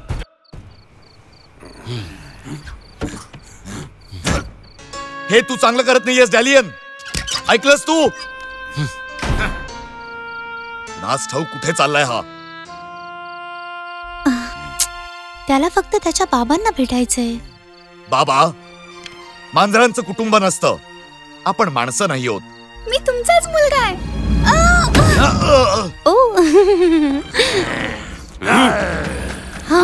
हे तू चांगलं करत नाहीयेस डॅलियन. ऐकलंस तू? नाच ठाऊ कुठे चाललाय हा? त्याला फक्त त्याच्या बाबांना भेटायचंय. बाबा? मांजरांचं कुटुंब नसतं. आपण माणसं नाही होत. मी तुमचाच मुलगा आहे. ओ. हा?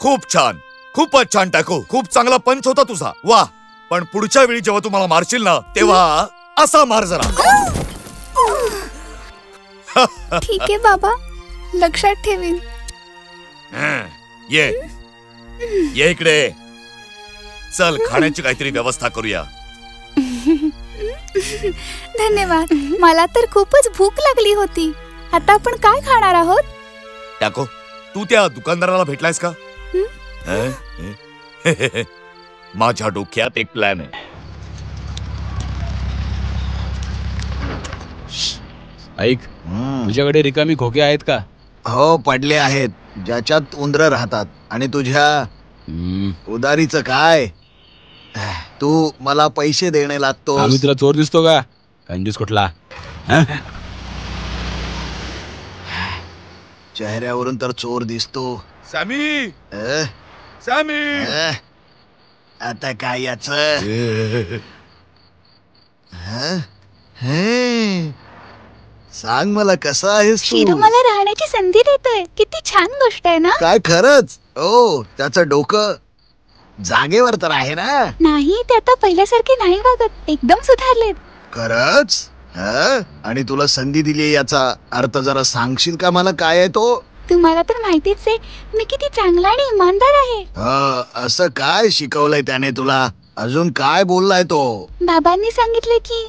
खूप छान, खूपच छान टाकू. खूप चांगला पंच होता तुझा. वा. पण पुढच्या वेळी जेव्हा तू मला मारशील ना, तेव्हा असा मार जरा. ठीक आहे बाबा, लक्षात ठेवीन. ये ये इकडे. चल, खाण्याची काहीतरी व्यवस्था करूया. धन्यवाद. मला तर खूपच भूक लागली होती. आता आपण काय खाणार आहोत? टाको, तू त्या दुकानदाराला भेटलायस का? माझ्या डोक्यात एक प्लॅन आहे. ऐक, तुझ्याकडे रिकामी खोके आहेत का? हो, पडले आहेत, ज्याच्यात उंदरं राहतात. आणि तुझ्या उदारीचं काय? तू मला पैसे देणे लागतो. आम्ही तुला चोर दिसतो का? कंजूस कुठला? चेहऱ्यावरून तर चोर दिसतो. Sammy, Sammy. आता काय याच? हे, सांग मला कसा आहेस शिरू तू? मला राहण्याची संधी देतोय. किती छान गोष्ट आहे ना. काय खरंच? ओ त्याचं डोकं जागेवर तर आहे ना? नाही, ते आता पहिल्यासारखे नाही वागत. एकदम सुधारलेत. खरंच? आणि तुला संधी दिली याचा अर्थ जरा सांगशील का मला काय आहे तो? तुम्हाला तर माहितीच आहे मी किती चांगला आणि इमानदार आहे. असं काय शिकवलंय त्याने तुला? अजून काय बोललाय तो? बाबांनी सांगितले की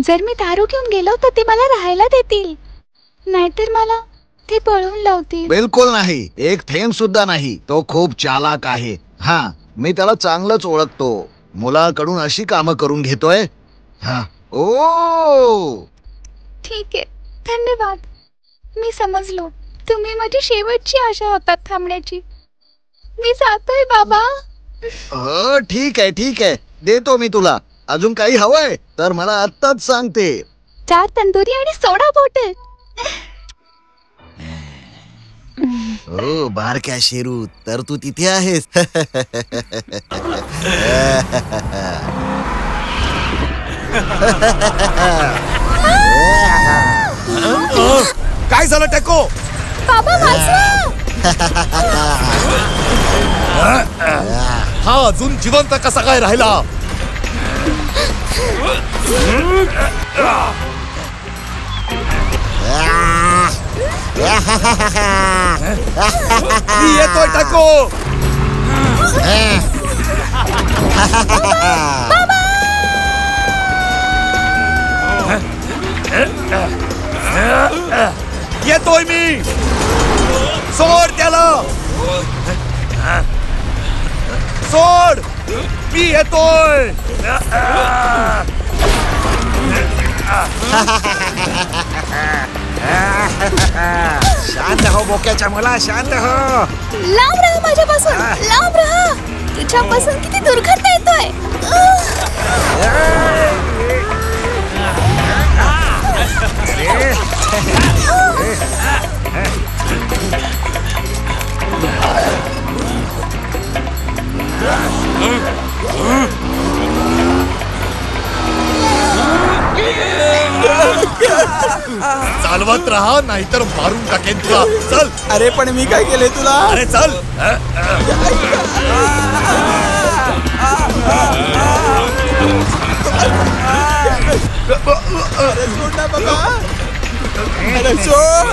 जर मी दारू घेऊन गेलो तर ते मला राहायला देतील, नाहीतर मला ते पळवून लावतील. बिलकुल नाही, एक थेंब सुद्धा नाही. तो खूप चालाक आहे. हा, मी त्याला चांगलंच ओळखतो. मुलाकडून अशी कामं करून घेतोय. हा, ओ ठीक आहे, धन्यवाद. मी समजलो तुम्ही माझी शेवटची आशा होतात थांबण्याची. मी जातोय बाबा. ठीक आहे ठीक आहे, देतो मी तुला. अजून काही हवंय तर मला आत्ताच सांगते. 4 तंदुरी आणि सोडा बॉटल. ओ बारक्या शेरू, तर तू तिथे आहेस. काय झालं टॅको? बाबा वाचवा. हा अजून जिवंत कसा काय राहिला? मी येतोय टॅको. येतोय मी. सोड त्याला, सोड. मी येतोय. शांत हो बोक्याच्या मुला, शांत हो. लांब राहा माझ्यापासून, लांब राहा. तुझ्यापासून किती दुर्गंध येतोय. चालवत राहा नाहीतर मारून टाकेन तुला. चल. अरे पण मी काय केलंय तुला? अरे चल. अरे सोड ना बाबा. अरे सोड.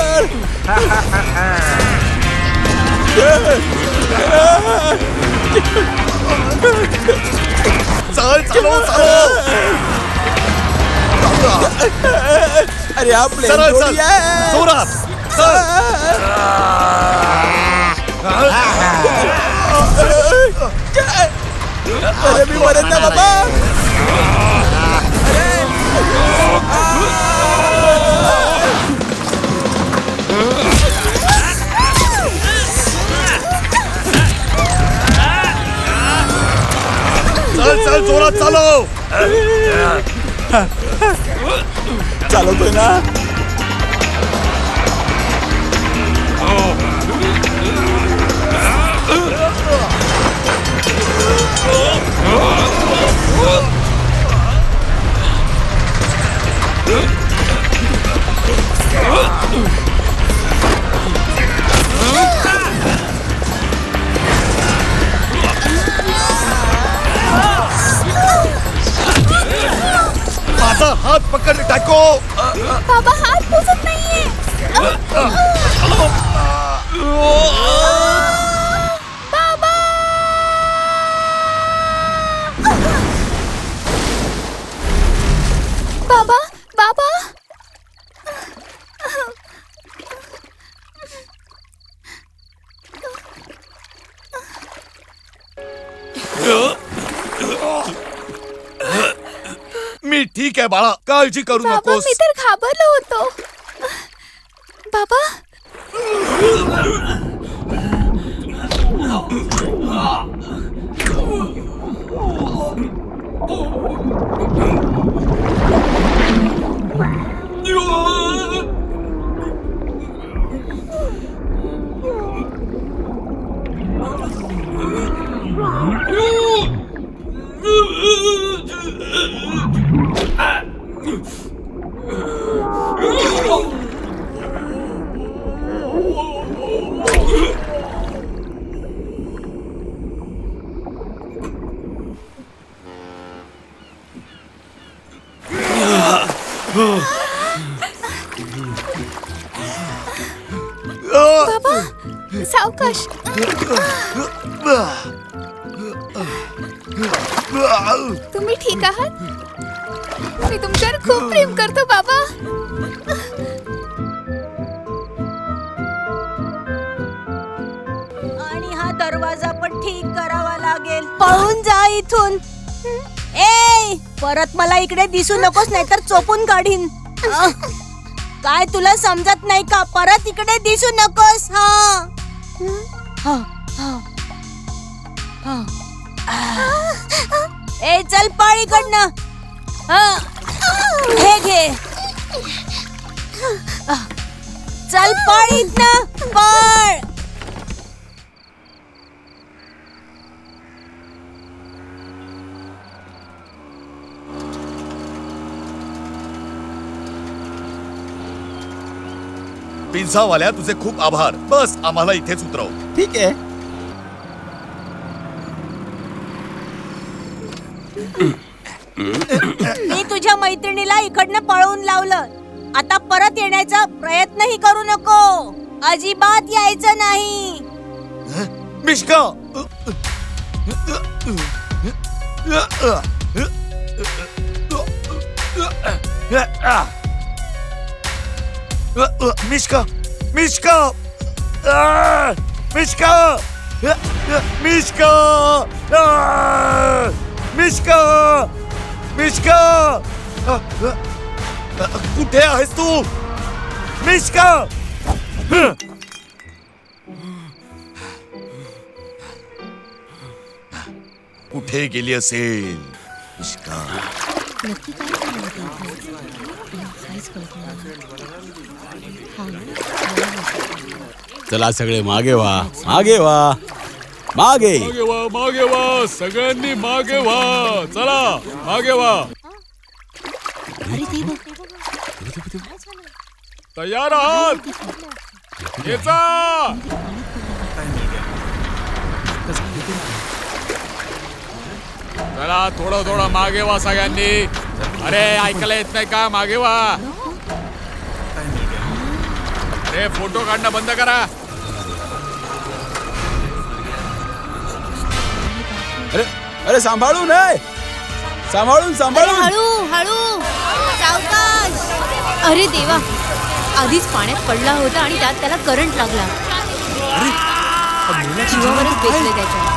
चल चलो चलो. अरे आपले सरळ चल, जोरात चल. अरे मी मरेन ना बाबा. चल चल जोरात चालव. चालवतोय ना. माझा हात पकड टाको. बाबा हात पोचत नाहीये. बाबा. बाबा बाबा. मी ठीक आहे बाळा, काळजी करू बाबा नकोस. मी तर घाबरलो होतो. बाबा. बाबा सावकाश. तुम्ही ठीक आहात? मी तुमच्यावर खूप प्रेम करतो बाबा. आणि हा दरवाजा पण ठीक करावा लागेल. पळून जा इथून. ए परत मला इकडे दिसू नकोस, नाहीतर चोपून काढीन. काय तुला समजत नाही का? परत इकडे दिसू नकोस. ए चल पळ इकडनं. हे घे. चल पळ इथनं, पळ. पिझ्झावाल्या तुझे खूप आभार. बस आम्हाला इथेच उतरव. ठीक आहे. मी तुझ्या मैत्रिणीला इकडनं पळवून लावलं. आता परत येण्याचा प्रयत्नही करू नको. अजिबात यायचं नाही. मिश्का, मिश्का, मिश्का, मिश्का, मिश्का, मिश्का, मिश्का, कुठे आहेस तू? मिश्का. कुठे गेली असेल मिश्का? चला सगळे मागे व्हा, मागे व्हा, मागे वा, मागे वा. सगळ्यांनी मागे व्हा. चला मागे व्हा. तयार आहात? येचा. चला थोडं थोडं मागे व्हा सगळ्यांनी. अरे ऐकायला येत नाही का? मागे व्हा. अरे फोटो काढणं बंद करा. अरे अरे सांभाळून आहे. सांभाळून सांभाळून. हळू हळू सावकाश. अरे देवा, आधीच पाण्यात पडला होता आणि त्यात त्याला करंट लागला. जीवावरच बेतले त्याच्या.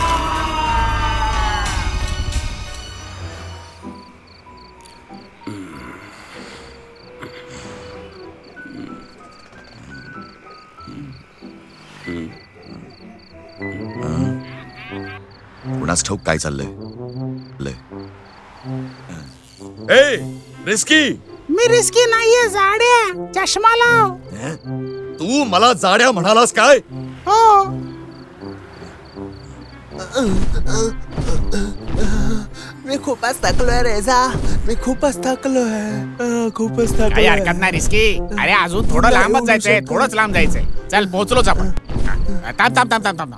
कुणास ठाऊक काय चाललंय. ए रिस्की. मी रिस्की नाहीये. जाड्या, चष्मा लाव. तू मला जाड्या म्हणालास काय? हो. मी खूपच थकलोय रेझा. मी खूपच थकलोय. खूपच काही थकलोय. हरकत नाही रिस्की. अरे अजून थोडं लांबच जायचंय. थोडंच लांब जायचंय. चल पोहोचलोच आपण. थांब थांब थांब थांब थांब.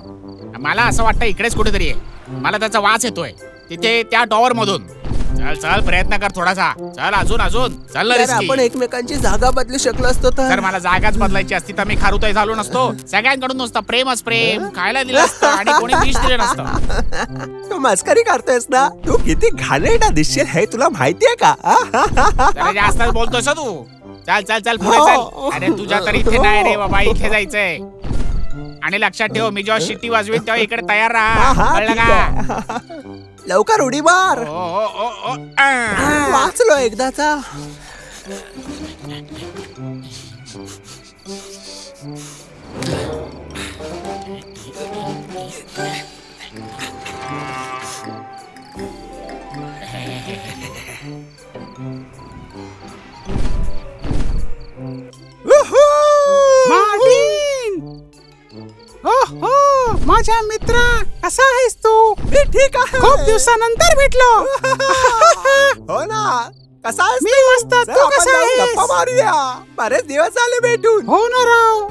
मला असं वाटतं इकडेच कुठेतरी आहे. मला त्याचा वास येतोय तिथे त्या टॉवर मधून. चल चल प्रयत्न कर थोडासा. चल अजून अजून. चल यार, आपण एकमेकांची जागा बदलू शकलो असतो तर. मला जागाच बदलायची असती तर मी खारुताई झालो नसतो. सगळ्यांकडून नुसतं प्रेमच प्रेम खायला दिलं असतं आणि कोणी विष दिलं नसतं. तू मस्करी करतोयस ना? तू किती घाणेरडा दिसशील हे तुला माहितीये का? जास्तच बोलतोस तू. चल चल चल पुढे चल. अरे तुझ्या तरी इथे नाही रे बाबा. इथे जायचंय. आणि लक्षात ठेव, मी जेव्हा शिट्टी वाजवीन तेव्हा इकडे तयार राहा. कळलं का? लवकर उडी मार. वाचलो एकदाचा. माझ्या मित्रा, कसा आहेस तू? मी ठीक आहे. खूप दिवसानंतर भेटलो. हो ना. कसा आहेस मी तू? मस्त, चल, तू आपण कसा जाऊन आहेस? गप्पा मारूया. बरेच दिवस झाले भेटून. हो ना राव.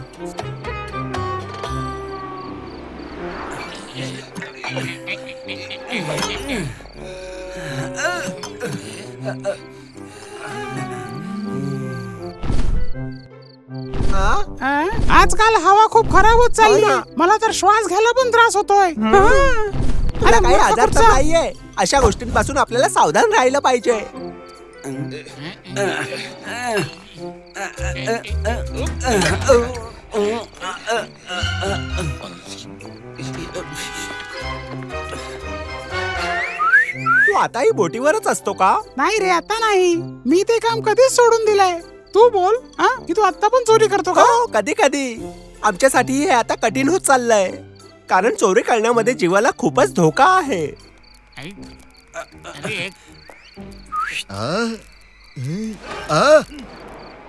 आजकाल हवा खूप खराब होत चालली. मला तर श्वास घ्यायला पण त्रास होतोय. तुला काही आजार तर नाहीये. अशा गोष्टींपासून आपल्याला सावधान राहिलं पाहिजे. तू आताही बोटीवरच असतो का? नाही रे, आता नाही. मी ते काम कधीच सोडून दिलंय. तू बोल की तू आता पण चोरी करतो का? हो, कधी कधी. आमच्यासाठी हे आता कठीण होत चाललंय, कारण चोरी करण्यामध्ये जीवाला खूपच धोका आहे.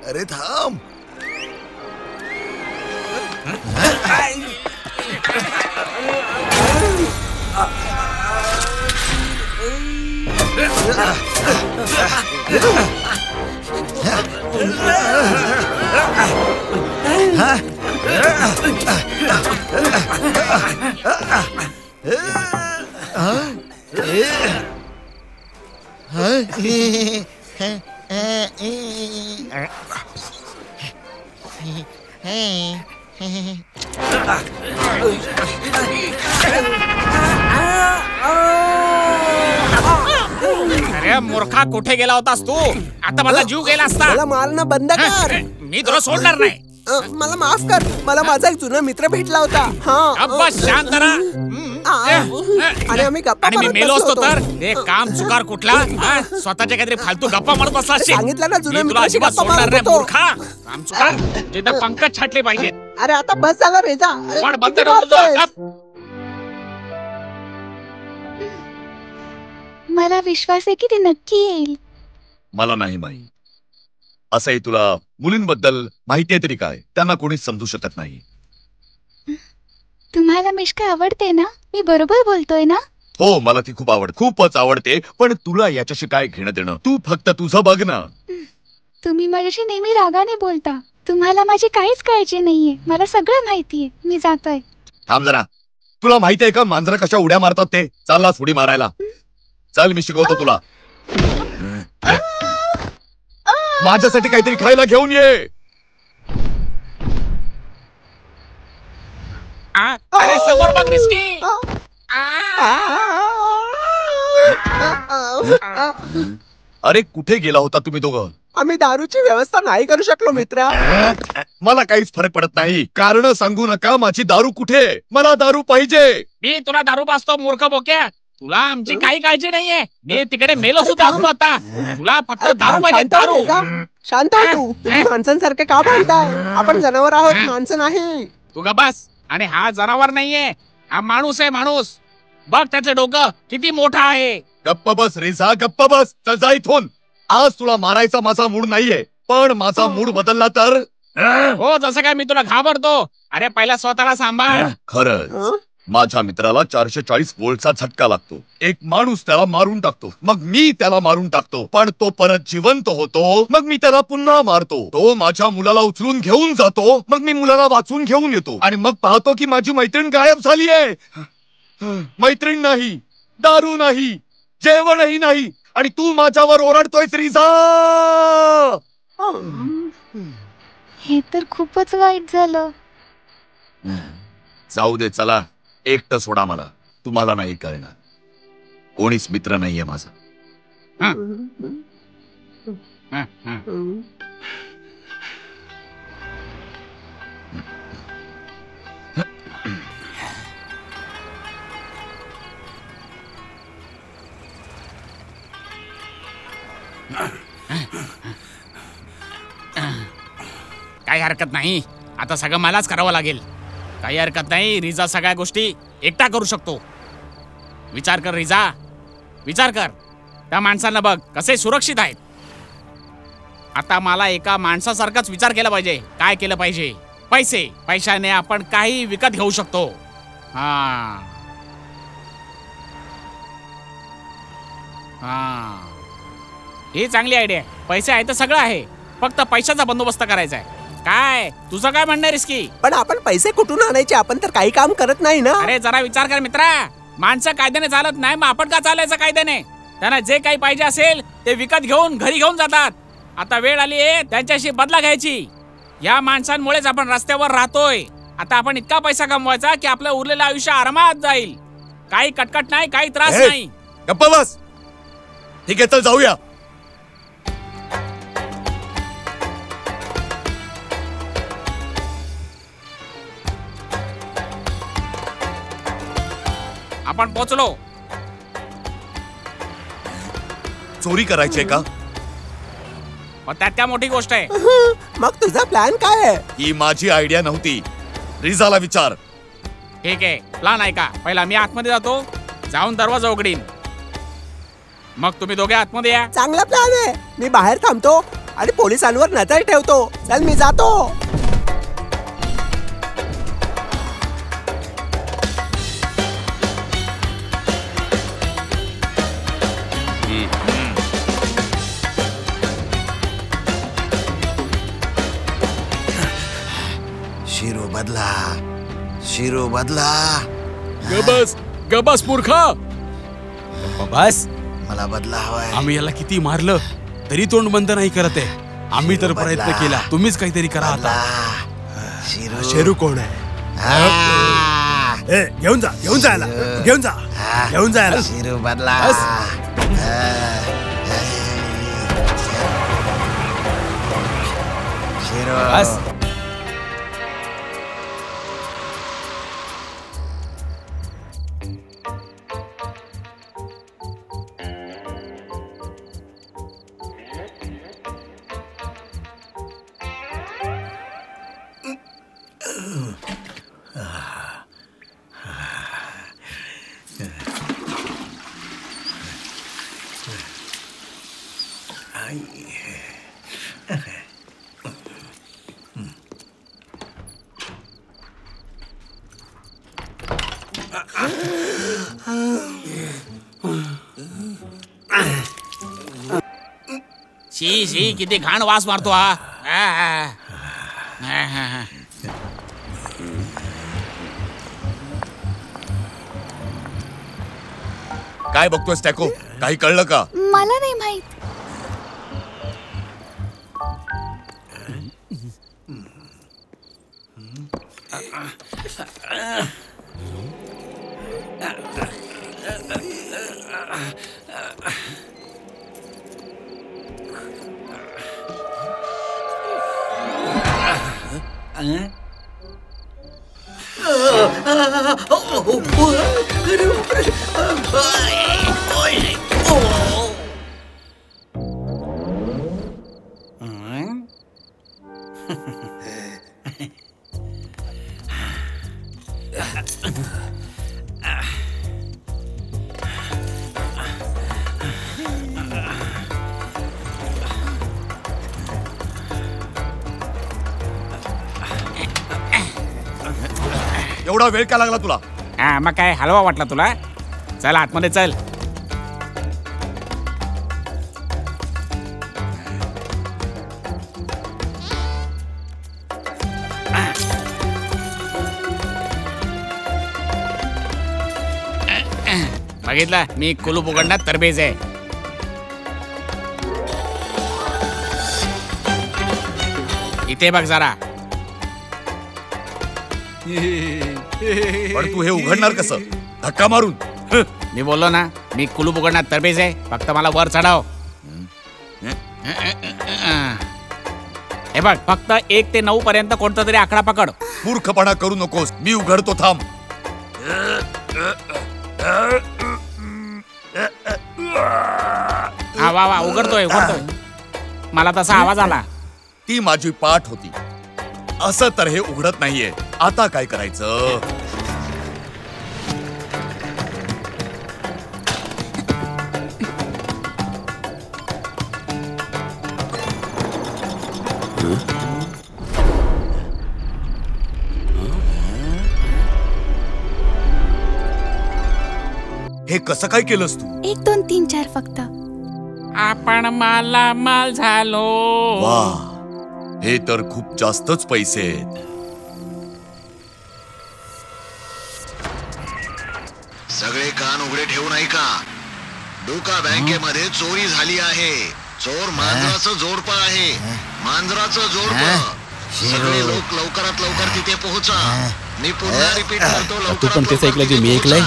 अरे थांब. अरे मूर्खा, कुठे गेला होतास तू? आता माझा जीव गेला असता. मला मारणं बंद कर. मी तुला सोडणार नाही. मला माफ कर. मला माझा एक जुना मित्र भेटला होता. अब्बा शांत राहा. आणि आम्ही गप्पा आणि मी मारत मेलो बसलो असतो होतो. तर हे काम चुकार कुठला? स्वतःच्या काहीतरी फालतू गप्पा मारत बसला असशील. सांगितलं ना, जुन्या मी तुला मित्राशी अजिबात गप्पा सोडणार मारत नाही होतो. मूर्खा. काम चुकार जिथं पंकज छाटले पाहिजे. अरे आता बस झालं रेजा. पण बंद नको. मला विश्वास आहे की ते नक्की येईल. मला नाही माहित. असंही तुला मुलींबद्दल माहिती आहे तरी काय? त्यांना कोणीच समजू शकत नाही. तुम्हाला मिष्का आवडते ना? मी बरोबर बोलतोय ना? हो, मला ती खूपच आवडते. पण तुला याच्याशी काय घेणं देणं? तू फक्त तुझं बघ ना. तुम्ही माझ्याशी नेहमी रागाने बोलता. तुम्हाला माझी काहीच काळजी नाहीये. मला सगळं माहितीये. मी जातोय. थांब जरा. तुला माहिती आहे का मांजरं कशा उड्या मारतात ते? चाललास उडी मारायला? चल, मी शिकवतो तुला. माझ्यासाठी काहीतरी खायला घेऊन ये. अरे समोर बघ मिस्की. अरे कुठे गेला होता तुम्ही दोघं? आम्ही दारूची व्यवस्था नाही करू शकलो मित्रा. मला काहीच फरक पडत नाही. कारण सांगू नका. माझी दारू कुठे? मला दारू पाहिजे. मी तुला दारू पाजतो मूर्ख बोक्या. तुला आमची काही काळजी नाहीये. मी तिकडे मेलो सुद्धा असतो आता. तुला फक्त दारू पाहिजे. दारू. शांत हो तू. तुम्ही माणसांसारखे का बोलताय? आपण जनावर आहोत, माणसं नाही. तू ग बस. आणि हा जनावर नाहीये, हा माणूस आहे. माणूस बघ त्याचं डोकं किती मोठं आहे. गप्प बस रेझा, गप्प बस. चल जा इथून. आज तुला मारायचा माझा मूड नाहीये, पण माझा मूड बदलला तर? हो, जसं काय मी तुला घाबरतो. अरे पहिला स्वतःला सांभाळ. खरंच माझ्या मित्राला 440 व्होल्टचा झटका लागतो. एक माणूस त्याला मारून टाकतो, मग मी त्याला मारून टाकतो, पण तो परत जिवंत होतो. मग मी त्याला पुन्हा मारतो. तो माझ्या मुलाला उचलून घेऊन जातो, मग मी मुलाला वाचून घेऊन येतो. आणि मग पाहतो की माझी मैत्रीण गायब झाली आहे. मैत्रीण नाही, दारू नाही, जेवणही नाही, आणि तू माझ्यावर ओरडतोय रिझा. हे तर खूपच वाईट झालं. जाऊ दे, चला एकटं सोडा मला. तुम्हाला नाही कळणार. कोणीच मित्र नाहीये माझा. काही हरकत नाही. आता सगळं मलाच करावं लागेल. काही हरकत नाही. रिझा सगळ्या गोष्टी एकटा करू शकतो. विचार कर रिझा, विचार कर. त्या माणसांना बघ कसे सुरक्षित आहेत. आता मला एका माणसासारखाच विचार केला पाहिजे. काय केलं पाहिजे? पैशाने आपण काही विकत घेऊ शकतो. हा हा ही चांगली आयडिया आहे. पैसे आहे तर सगळं आहे, फक्त पैशाचा बंदोबस्त करायचा आहे. काय तुझं काय म्हणणं रिस्की? पण आपण पैसे कुठून आणायचे? आपण तर काही काम करत नाही ना. अरे जरा विचार कर मित्रा, माणसं कायद्याने चालत नाही, मग आपण का चालायचं कायद्याने? त्यांना जे काही पाहिजे असेल ते विकत घेऊन घरी घेऊन जातात. आता वेळ आली आहे त्यांच्याशी बदला घ्यायची. या माणसांमुळेच आपण रस्त्यावर राहतोय. आता आपण इतका पैसा कमवायचा की आपलं उरलेलं आयुष्य आरामात जाईल. काही कटकट नाही, काही त्रास नाही. गप्पा बस. ठीक आहे, चल जाऊया. आपण पोहोचलो. चोरी करायची का? त्यात क्या मोठी गोष्ट आहे? मग तुझा प्लॅन काय आहे? ही माझी आयडिया नव्हती, रिझाला विचार. ठीक आहे, प्लॅन आहे का? पहिला मी आतमध्ये जातो, जाऊन दरवाजा उघडीन, मग तुम्ही दोघे आतमध्ये या. चांगला प्लॅन आहे. मी बाहेर थांबतो आणि पोलिसांवर नजर ठेवतो. चल मी जातो. शिरो बदला. गबस मूर्खा. बस, मला बदला हवाय. आम्ही याला किती मारलं तरी तोंड बंद नाही करत आहे. आम्ही तर प्रयत्न केला, तुम्हीच काहीतरी करा आता. शेरू कोण आहे? घेऊन जा याला. घेऊन जा याला. शिरो बदला. शिरो बस. शी शी, किती घाण वास मारतो हा. काय बघतोयस टॅको? काही कळलं का? मला नाही माहित. एवढा वेळ का लागला तुला? मग काय हलवा वाटला तुला? चल आतमध्ये चल. बघितलं, मी कुलूप उघडण्यात तरबेज आहे. इथे बघ जरा. पण तू हे उघडणार कसं? धक्का मारून? मी बोललो ना, मी कुलूप उघडण्यात तरबेज आहे. फक्त मला वर चढाव. हे बघ, फक्त 1 ते 9 पर्यंत कोणता तरी आकडा पकड. मूर्खपणा करू नकोस, मी उघडतो, थांब. हा वा वा, उघडतोय. मला तसा आवाज आला. ती माझी पाठ होती. असं तर हे उघडत नाहीये. आता काय करायचं? हे कसं काय केलंस तू? 1 2 3 4 फक्त. आपण मालामाल झालो. वा, हे तर खूप जास्तच पैसे आहेत. सगळे कान उघडे ठेवून ऐका. डोका बँकेमध्ये चोरी झाली आहे. चोर मांजराचं जोडपं आहे. मांजराचं जोडपं. सगळे लोक लवकरात लवकर तिथे पोहोचा. मी पुन्हा रिपीट करतो, तू पण तेच ऐकलं जे मी ऐकलंय.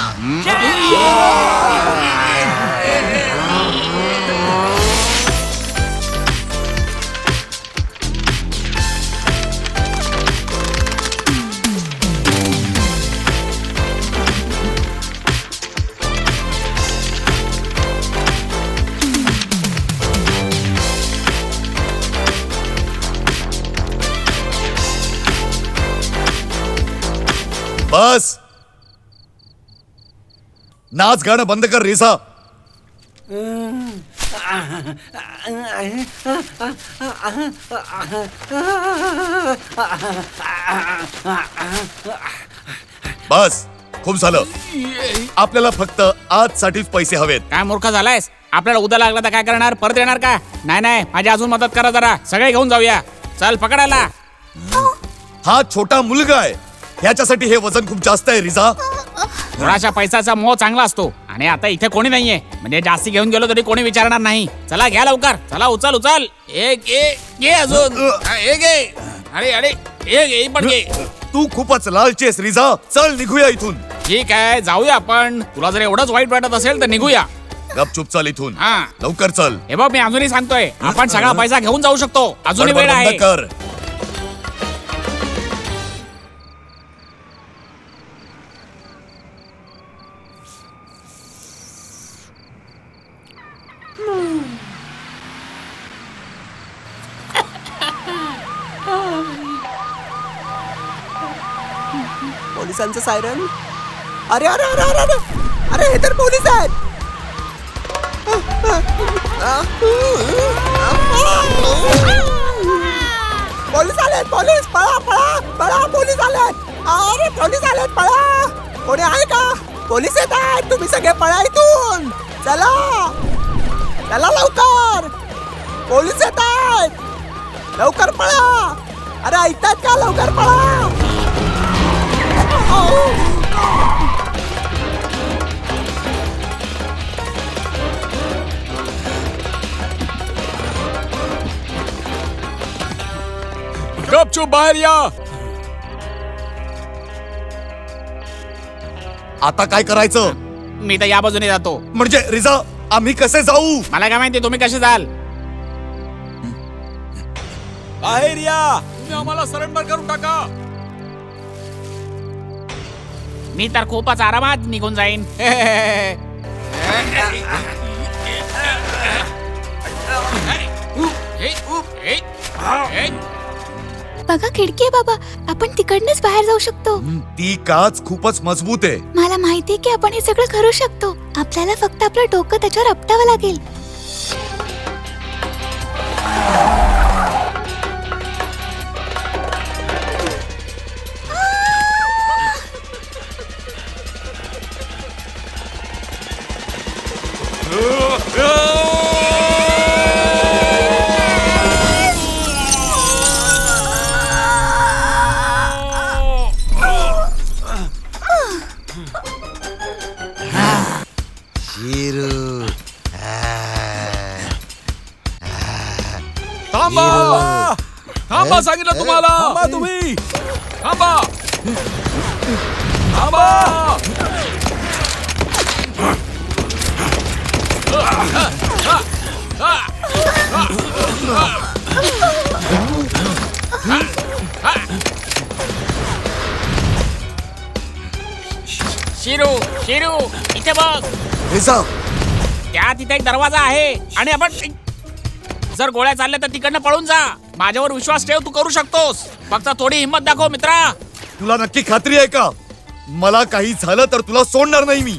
बस, नाच गाणं बंद कर रिसा. बस, खूप झालं. आपल्याला फक्त आजसाठीच पैसे हवेत. काय मूर्ख झालायस? आपल्याला उद्या लागला तर काय करणार? परत येणार का? नाही, माझी अजून मदत करा जरा. सगळे घेऊन जाऊया. चल पकडायला. हा छोटा मुलगा आहे, ह्याच्यासाठी हे वजन खूप जास्त आहे रिझा. थोडाशा पैशाचा मोह चांगला असतो. आणि आता इथे कोणी नाहीये, म्हणजे जास्ती घेऊन गेलो तरी कोणी विचारणार नाही. चला घ्या लवकर. चला उचल उचल. एक घे अजून. एक घे. अरे एक पण घे. तू खूपच लालचीस रिझा. चल निघूया इथून. ठीक आहे, जाऊया आपण. तुला जर एवढंच वाईट वाटत असेल तर निघूया. गपचूप चल इथून. हा लवकर चल. हे बघ, मी अजूनही सांगतोय, आपण सगळा पैसा घेऊन जाऊ शकतो. अजूनही वेळ आहे. कर. पोलिसांचं सायरन. अरे अरे अरे अरे अरे अरे, हे तर पोलीस आहेत. पोलीस आलेत. पोलीस, पळा पळा पळा. पोलीस आलेत. अरे पोलीस आलेत, पळा. कोणी आहे का? पोलीस येत आहेत. तुम्ही सगळे पळा इथून. चला चला लवकर. पोलीस येत आहेत. लवकर पळा. अरे ऐकतात का? लवकर पळा. गपचूप बाहेर या. आता काय करायचं? मी तर या बाजूने जातो. म्हणजे रिझा, आम्ही कसे जाऊ? मला काय माहिती तुम्ही कसे जाल. बाहेर या. तुम्ही आम्हाला सरेंडर करून टाका. मी तर खूपच आरामात निघून जाईन. बघा, खिडकी आहे बाबा. आपण तिकडनंच बाहेर जाऊ शकतो. ती काच खूपच मजबूत आहे. मला माहितीये की आपण हे सगळं करू शकतो. आपल्याला फक्त आपलं डोकं त्याच्यावर आपटावं लागेल. थांबा. थांबा, सांगितलं तुम्हाला. थांबा तुम्ही. थांबा. थांबा. शिरू इथे बघ. रिझा, त्या तिथे एक दरवाजा आहे आणि आपण जर गोळ्या चालल्या तर तिकडनं पळून जा. माझ्यावर विश्वास ठेव, तू करू शकतोस. फक्त थोडी हिंमत दाखव मित्रा. तुला नक्की खात्री आहे का? मला काही झालं तर तुला सोडणार नाही मी.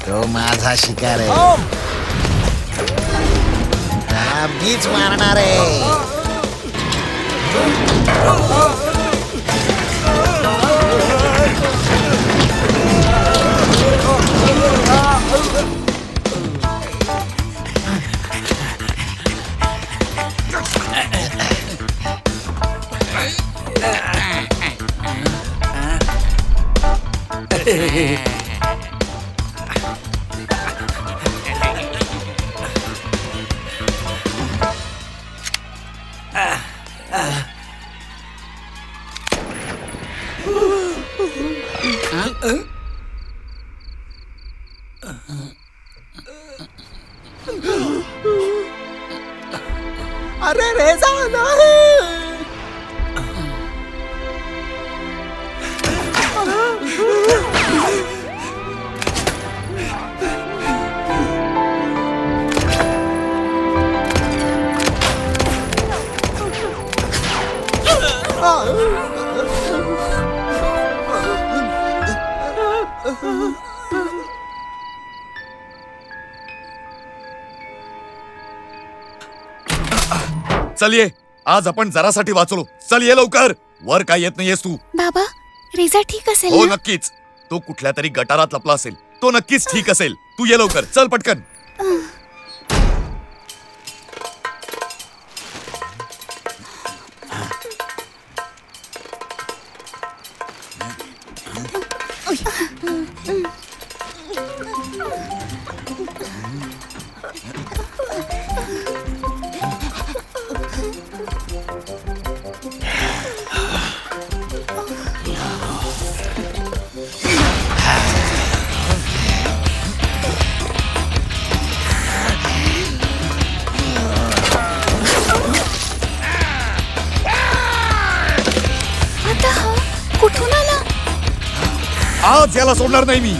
तो माझा शिकार आहे. मीच मारणार आहे. अरे रेजा नाही. चल ये, आज आपण जरासाठी वाचलो. चल ये लवकर. वर काय येत नाहीयेस तू? बाबा रेजा ठीक असेल हो ना? नक्कीच. तो कुठल्या तरी गटारात लपला असेल. तो नक्कीच ठीक असेल. तू ये लवकर. चल पटकन. आता हा कुठून आला? आज याला सोडणार नाही मी.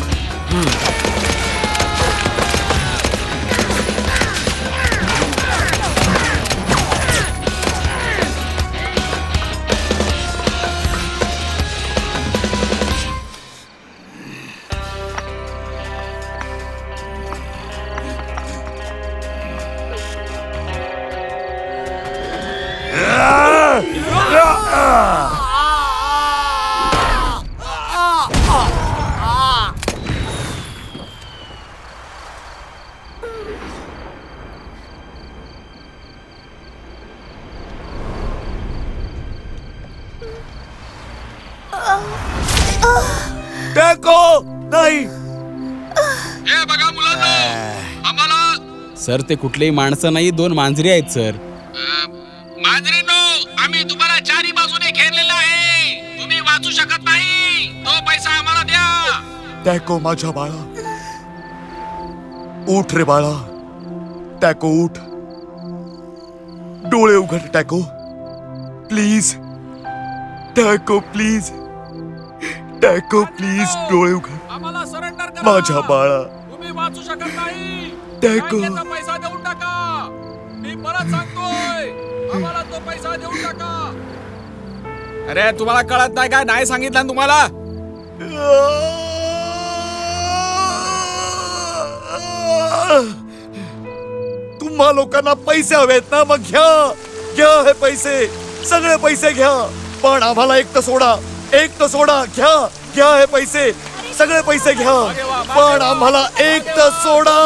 टॅको नाही. हे बघा मुलांनो, आम्हाला सर ते कुठलेही माणसं नाही, 2 मांजरी आहेत सर. मांजरीनो, आम्ही तुम्हाला चारी बाजूने घेरलेला आहे. तुम्ही वाचू शकत नाही. तो पैसा आम्हाला द्या. टॅको माझ्या बाळा, उठ रे बाळा. टॅको उठ. डोळे उघड taco, please. Taco please. Taco please, डोळे उघड. आम्हाला सरेंडर करा. माझ्या बाळा. तुम्ही वाचू शकत नाही. टॅको. बँकेचा पैसा देऊन टाका. मी परत सांगतोय, आम्हाला तो पैसा देऊन टाका. अरे तुम्हाला कळत नाही काय? नाही सांगितलं ना तुम्हाला? तुम्हा लोकांना पैसे हवेत ना, मग घ्या. घ्या हे पैसे, सगळे पैसे घ्या. पण आम्हाला एक तर सोडा. एक तर सोडा. घ्या. घ्या हे पैसे, सगळे पैसे घ्या. पण आम्हाला एक तर सोडा.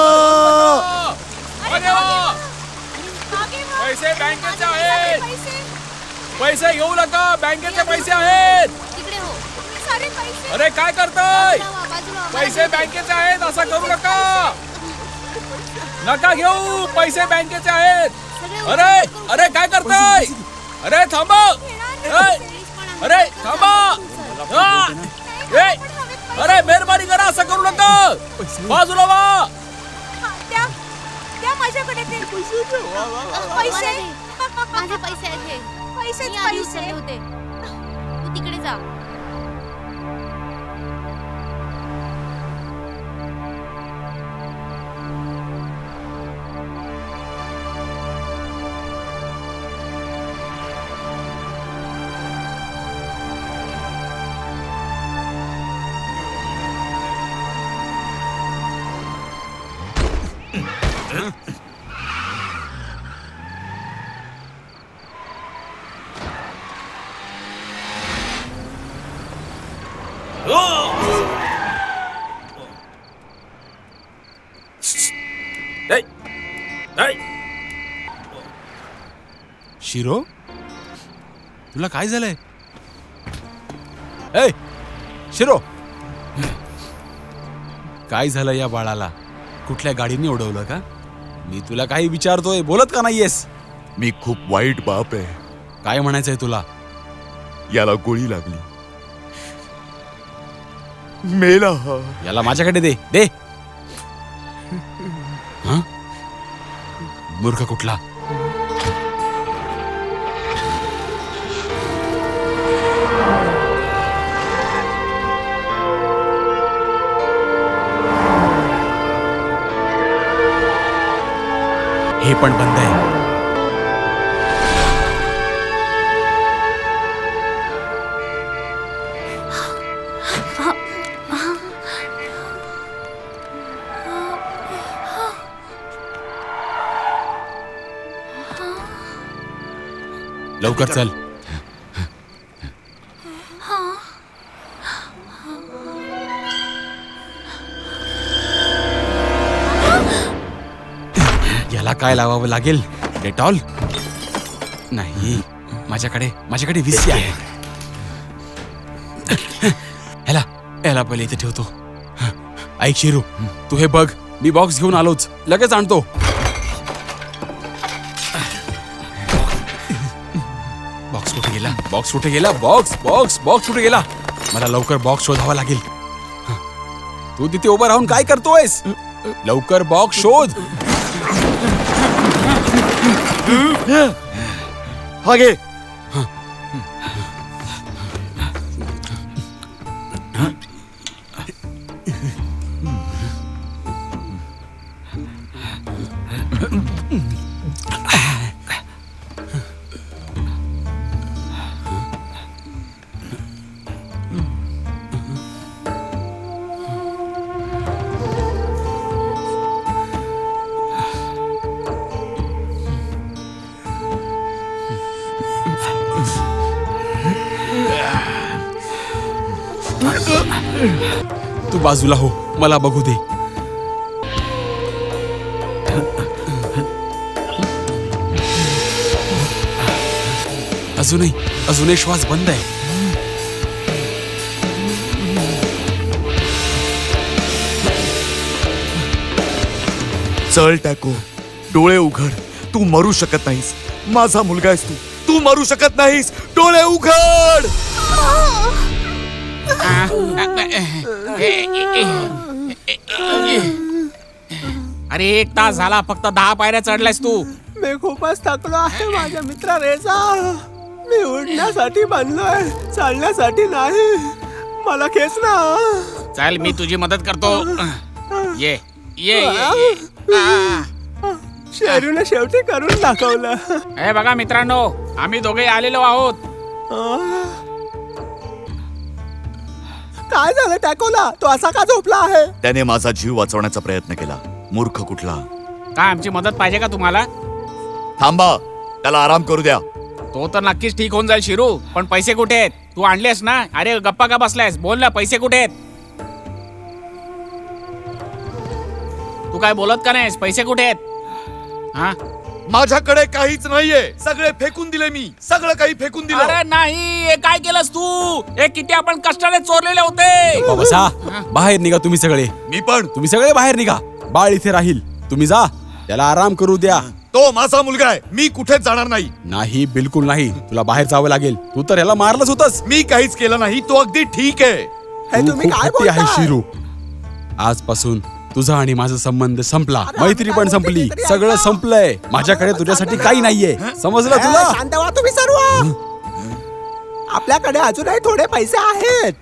पैसे बँकेचे आहेत. पैसे घेऊ नका. बँकेचे पैसे आहेत. अरे काय करताय? पैसे बँकेचे आहेत, असं करू नका. नका घेऊ. पैसे बँकेचे आहेत. अरे अरे काय करताय? अरे थांबा. अरे थांबा. अरे मेहरबानी करा, असं करू नका. बाजूला वा. माझ्याकडे ते पैसे माझे पैसे आहेत हे. पैसे होते. तू तिकडे जा. शिरो, तुला काय झालंय? ए शिरो, काय झालं या बाळाला? कुठल्या गाडीने उडवलं का? मी तुला काही विचारतोय, बोलत का नाहीयेस? मी खूप वाईट बाप आहे. काय म्हणायचंय तुला? याला गोळी लागली, मेला हा. याला माझ्याकडे दे दे. हं? मूर्ख कुठला. हे पण बंद आहे. लवकर चल. याला काय लावावं लागेल? डेटॉल? नाही, माझ्याकडे विसी आहे. याला पहिले इथे ठेवतो. ऐक शिरू, तू हे बघ, मी बॉक्स घेऊन आलोच, लगेच आणतो. बॉक्स कुठे गेला? बॉक्स कुठे गेला? मला लवकर बॉक्स शोधावा लागेल. तू तिथे उभं राहून काय करतोयस? लवकर बॉक्स शोध. हा घे. तू बाजूला हो, मला बघू दे. अजूनही श्वास बंद आहे. चल टॅको, डोळे उघड. तू मरू शकत नाहीस. माझा मुलगा आहेस तू. तू मरू शकत नाहीस. डोळे उघड. अरे 1 तास झाला, फक्त 10 पायऱ्या चढलायस तू. मी खूपच थकलो आहे माझ्या मित्रा रेजा. मी उडण्यासाठी बनलोय, चालण्यासाठी नाही. मला खेच ना. चल, मी तुझी मदत करतो. ये. शेरूने शेवटी करून दाखवलं. हे बघा मित्रांनो, आम्ही दोघे आलेलो आहोत. काय झालं टॅकोला? तो असा का झोपला आहे? त्याने माझा जीव वाचवण्याचा प्रयत्न केला. मूर्ख कुठला. काय आमची मदत पाहिजे का तुम्हाला? थांबा, त्याला आराम करू द्या. तो तर नक्कीच ठीक होऊन जाईल शिरू, पण पैसे कुठे आहेत? तू आणलेस ना? अरे गप्पा का बसलायस? बोल ना, पैसे कुठे आहेत? तू काय बोलत का नाहीस? पैसे कुठे आहेत? हा, माझ्याकडे काहीच नाहीये. सगळे फेकून दिले मी. सगळं काही फेकून दिलं. अरे नाही, हे काय केलंस तू? हे किती आपण कष्टाने चोरलेले होते. बसा, बाहेर निघा तुम्ही सगळे. मी पण. तुम्ही सगळे बाहेर निघा. बाळ इथे राहील. तुम्ही जा, त्याला आराम करू द्या. तो माझा मुलगा आहे. मी कुठेच जाणार नाही. नाही, बिलकुल नाही. तुला बाहेर जावं लागेल. तू तर याला मारलंच होतस. मी काहीच केलं नाही. तो अगदी ठीक आहे. तू खूप हट्टी आहे शिरू. आजपासून तुझा आणि माझा संबंध संपला. मैत्री पण संपली. सगळं संपलंय. माझ्याकडे तुझ्यासाठी काही नाहीये. समजलं तुला? शांत व्हा तुम्ही सर्व. आपल्याकडे अजूनही थोडे पैसे आहेत.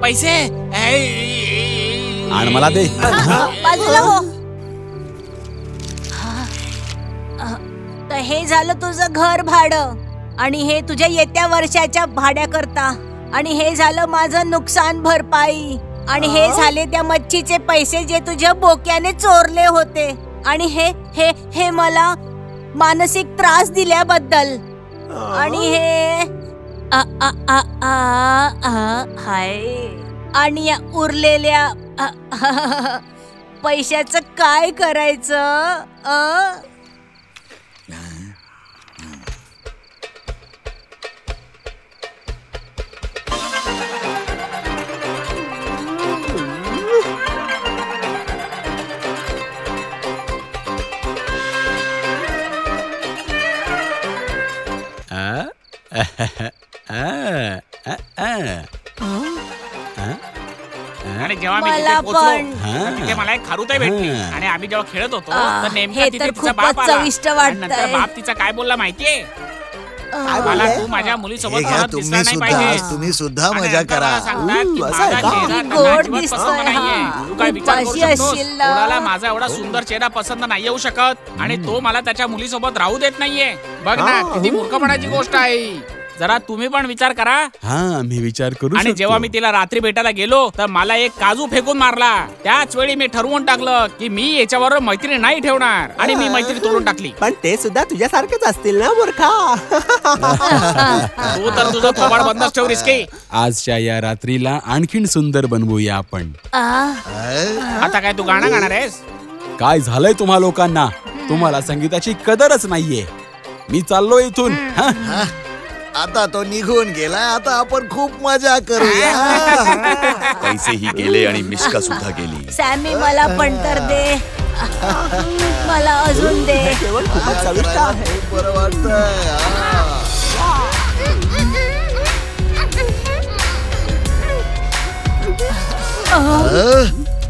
पैसे आणि मला दे. बाजूला हो. तर हे झालं तुझं घर भाडं, आणि हे तुझ्या येत्या वर्षाच्या भाड्याकरता, आणि हे झालं माझं नुकसान भरपाई, आणि हे झाले त्या मच्छीचे पैसे जे तुझ्या बोक्याने चोरले होते, आणि हे हे हे मला मानसिक त्रास दिल्याबद्दल, आणि हे हाय आणि या उरलेल्या पैशाचं काय करायचं? आणि जेव्हा मी तिथे पोहोचलो तिथे मला एक खारुताई भेटली आणि आम्ही जेव्हा खेळत होतो तर नेमका तिथे तिचा बाप आला. नंतर बाप तिचा काय बोलला माहितीये? मला तू माझ्या मुलीसोबत परत दिसला नाही पाहिजे. तुम्ही सुद्धा मजा करा. तू काय विचार करू शकतोस? कोणाला माझा एवढा सुंदर चेहरा पसंत नाही येऊ शकत आणि तो मला त्याच्या मुलीसोबत राहू देत नाहीये. बघ ना किती मूर्खपणाची गोष्ट आहे. जरा तुम्ही पण विचार करा. हा मी विचार करू. आणि जेव्हा मी तिला रात्री भेटायला गेलो तर मला एक काजू फेकून मारला. त्याच वेळी मी ठरवून टाकलं की मी याच्याबरोबर मैत्री नाही ठेवणार आणि मी मैत्री तोडून टाकली. पण ते सुद्धा तुझ्यासारखेच असतील ना मूर्खा. तू तर तुझं थोबाड बंदच ठेव रिस्की. आजच्या या रात्रीला आणखीन सुंदर बनवूया आपण. आता काय तू गाणं गाणार आहेस? काय झालंय तुम्हा लोकांना? तुम्हाला संगीताची कदरच नाहीये. मी चाललो इथून. आता तो निघून गेला. आता आपण खूप मजा करूया. पैसेही गेले आणि मिश्का सुद्धा गेली. सॅमी मला पण तर दे. मला अजून दे. खूपच चविष्ट आहे. बरं वाटतंय.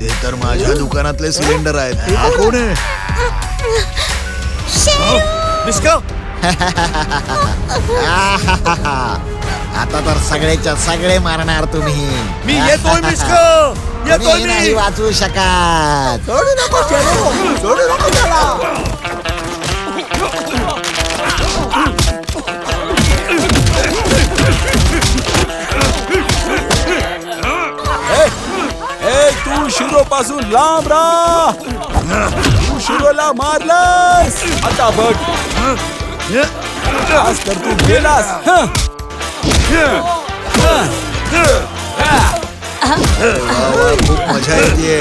ते तर माझ्या दुकानातले सिलेंडर आहेत. हा कोण आहे? मिश्का आता तर सगळेच्या सगळे मारणार तुम्ही. मी येतोय मिश्का. येतोय. नाही वाचवू शकत. सोडू नको शेरू. सोडू नको त्याला. तू शिरो पासून लांब राहा. तू शिरोला मारलास. आता बघ. आज तर तू गेलास. खूप मजा येते.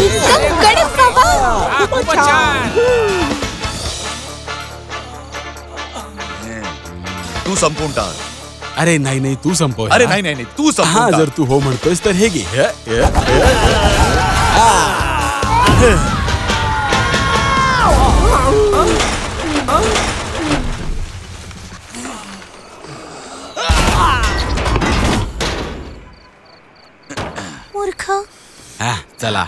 एकदम कडक बाबा. तू संपवून टाक. अरे नाही नाही तू संपव. अरे नाही नाही तू संपवून हा टाक. जर तू हो म्हणतोयस तर हे घे. मूर्ख. चला.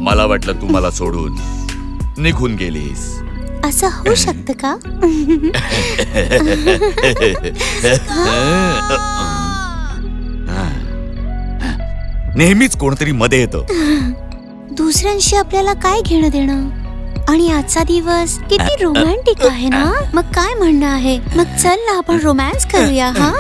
मला वाटलं तू मला सोडून निघून गेलीस. असं होऊ शकतं का? नेहमीच कोणतरी मध्ये येतं. दुसऱ्यांशी आपल्याला काय घेणं देणं? आणि आजचा दिवस किती रोमॅन्टिक आहे ना. मग काय म्हणणं आहे? मग चल ना आपण रोमॅन्स करूया. हा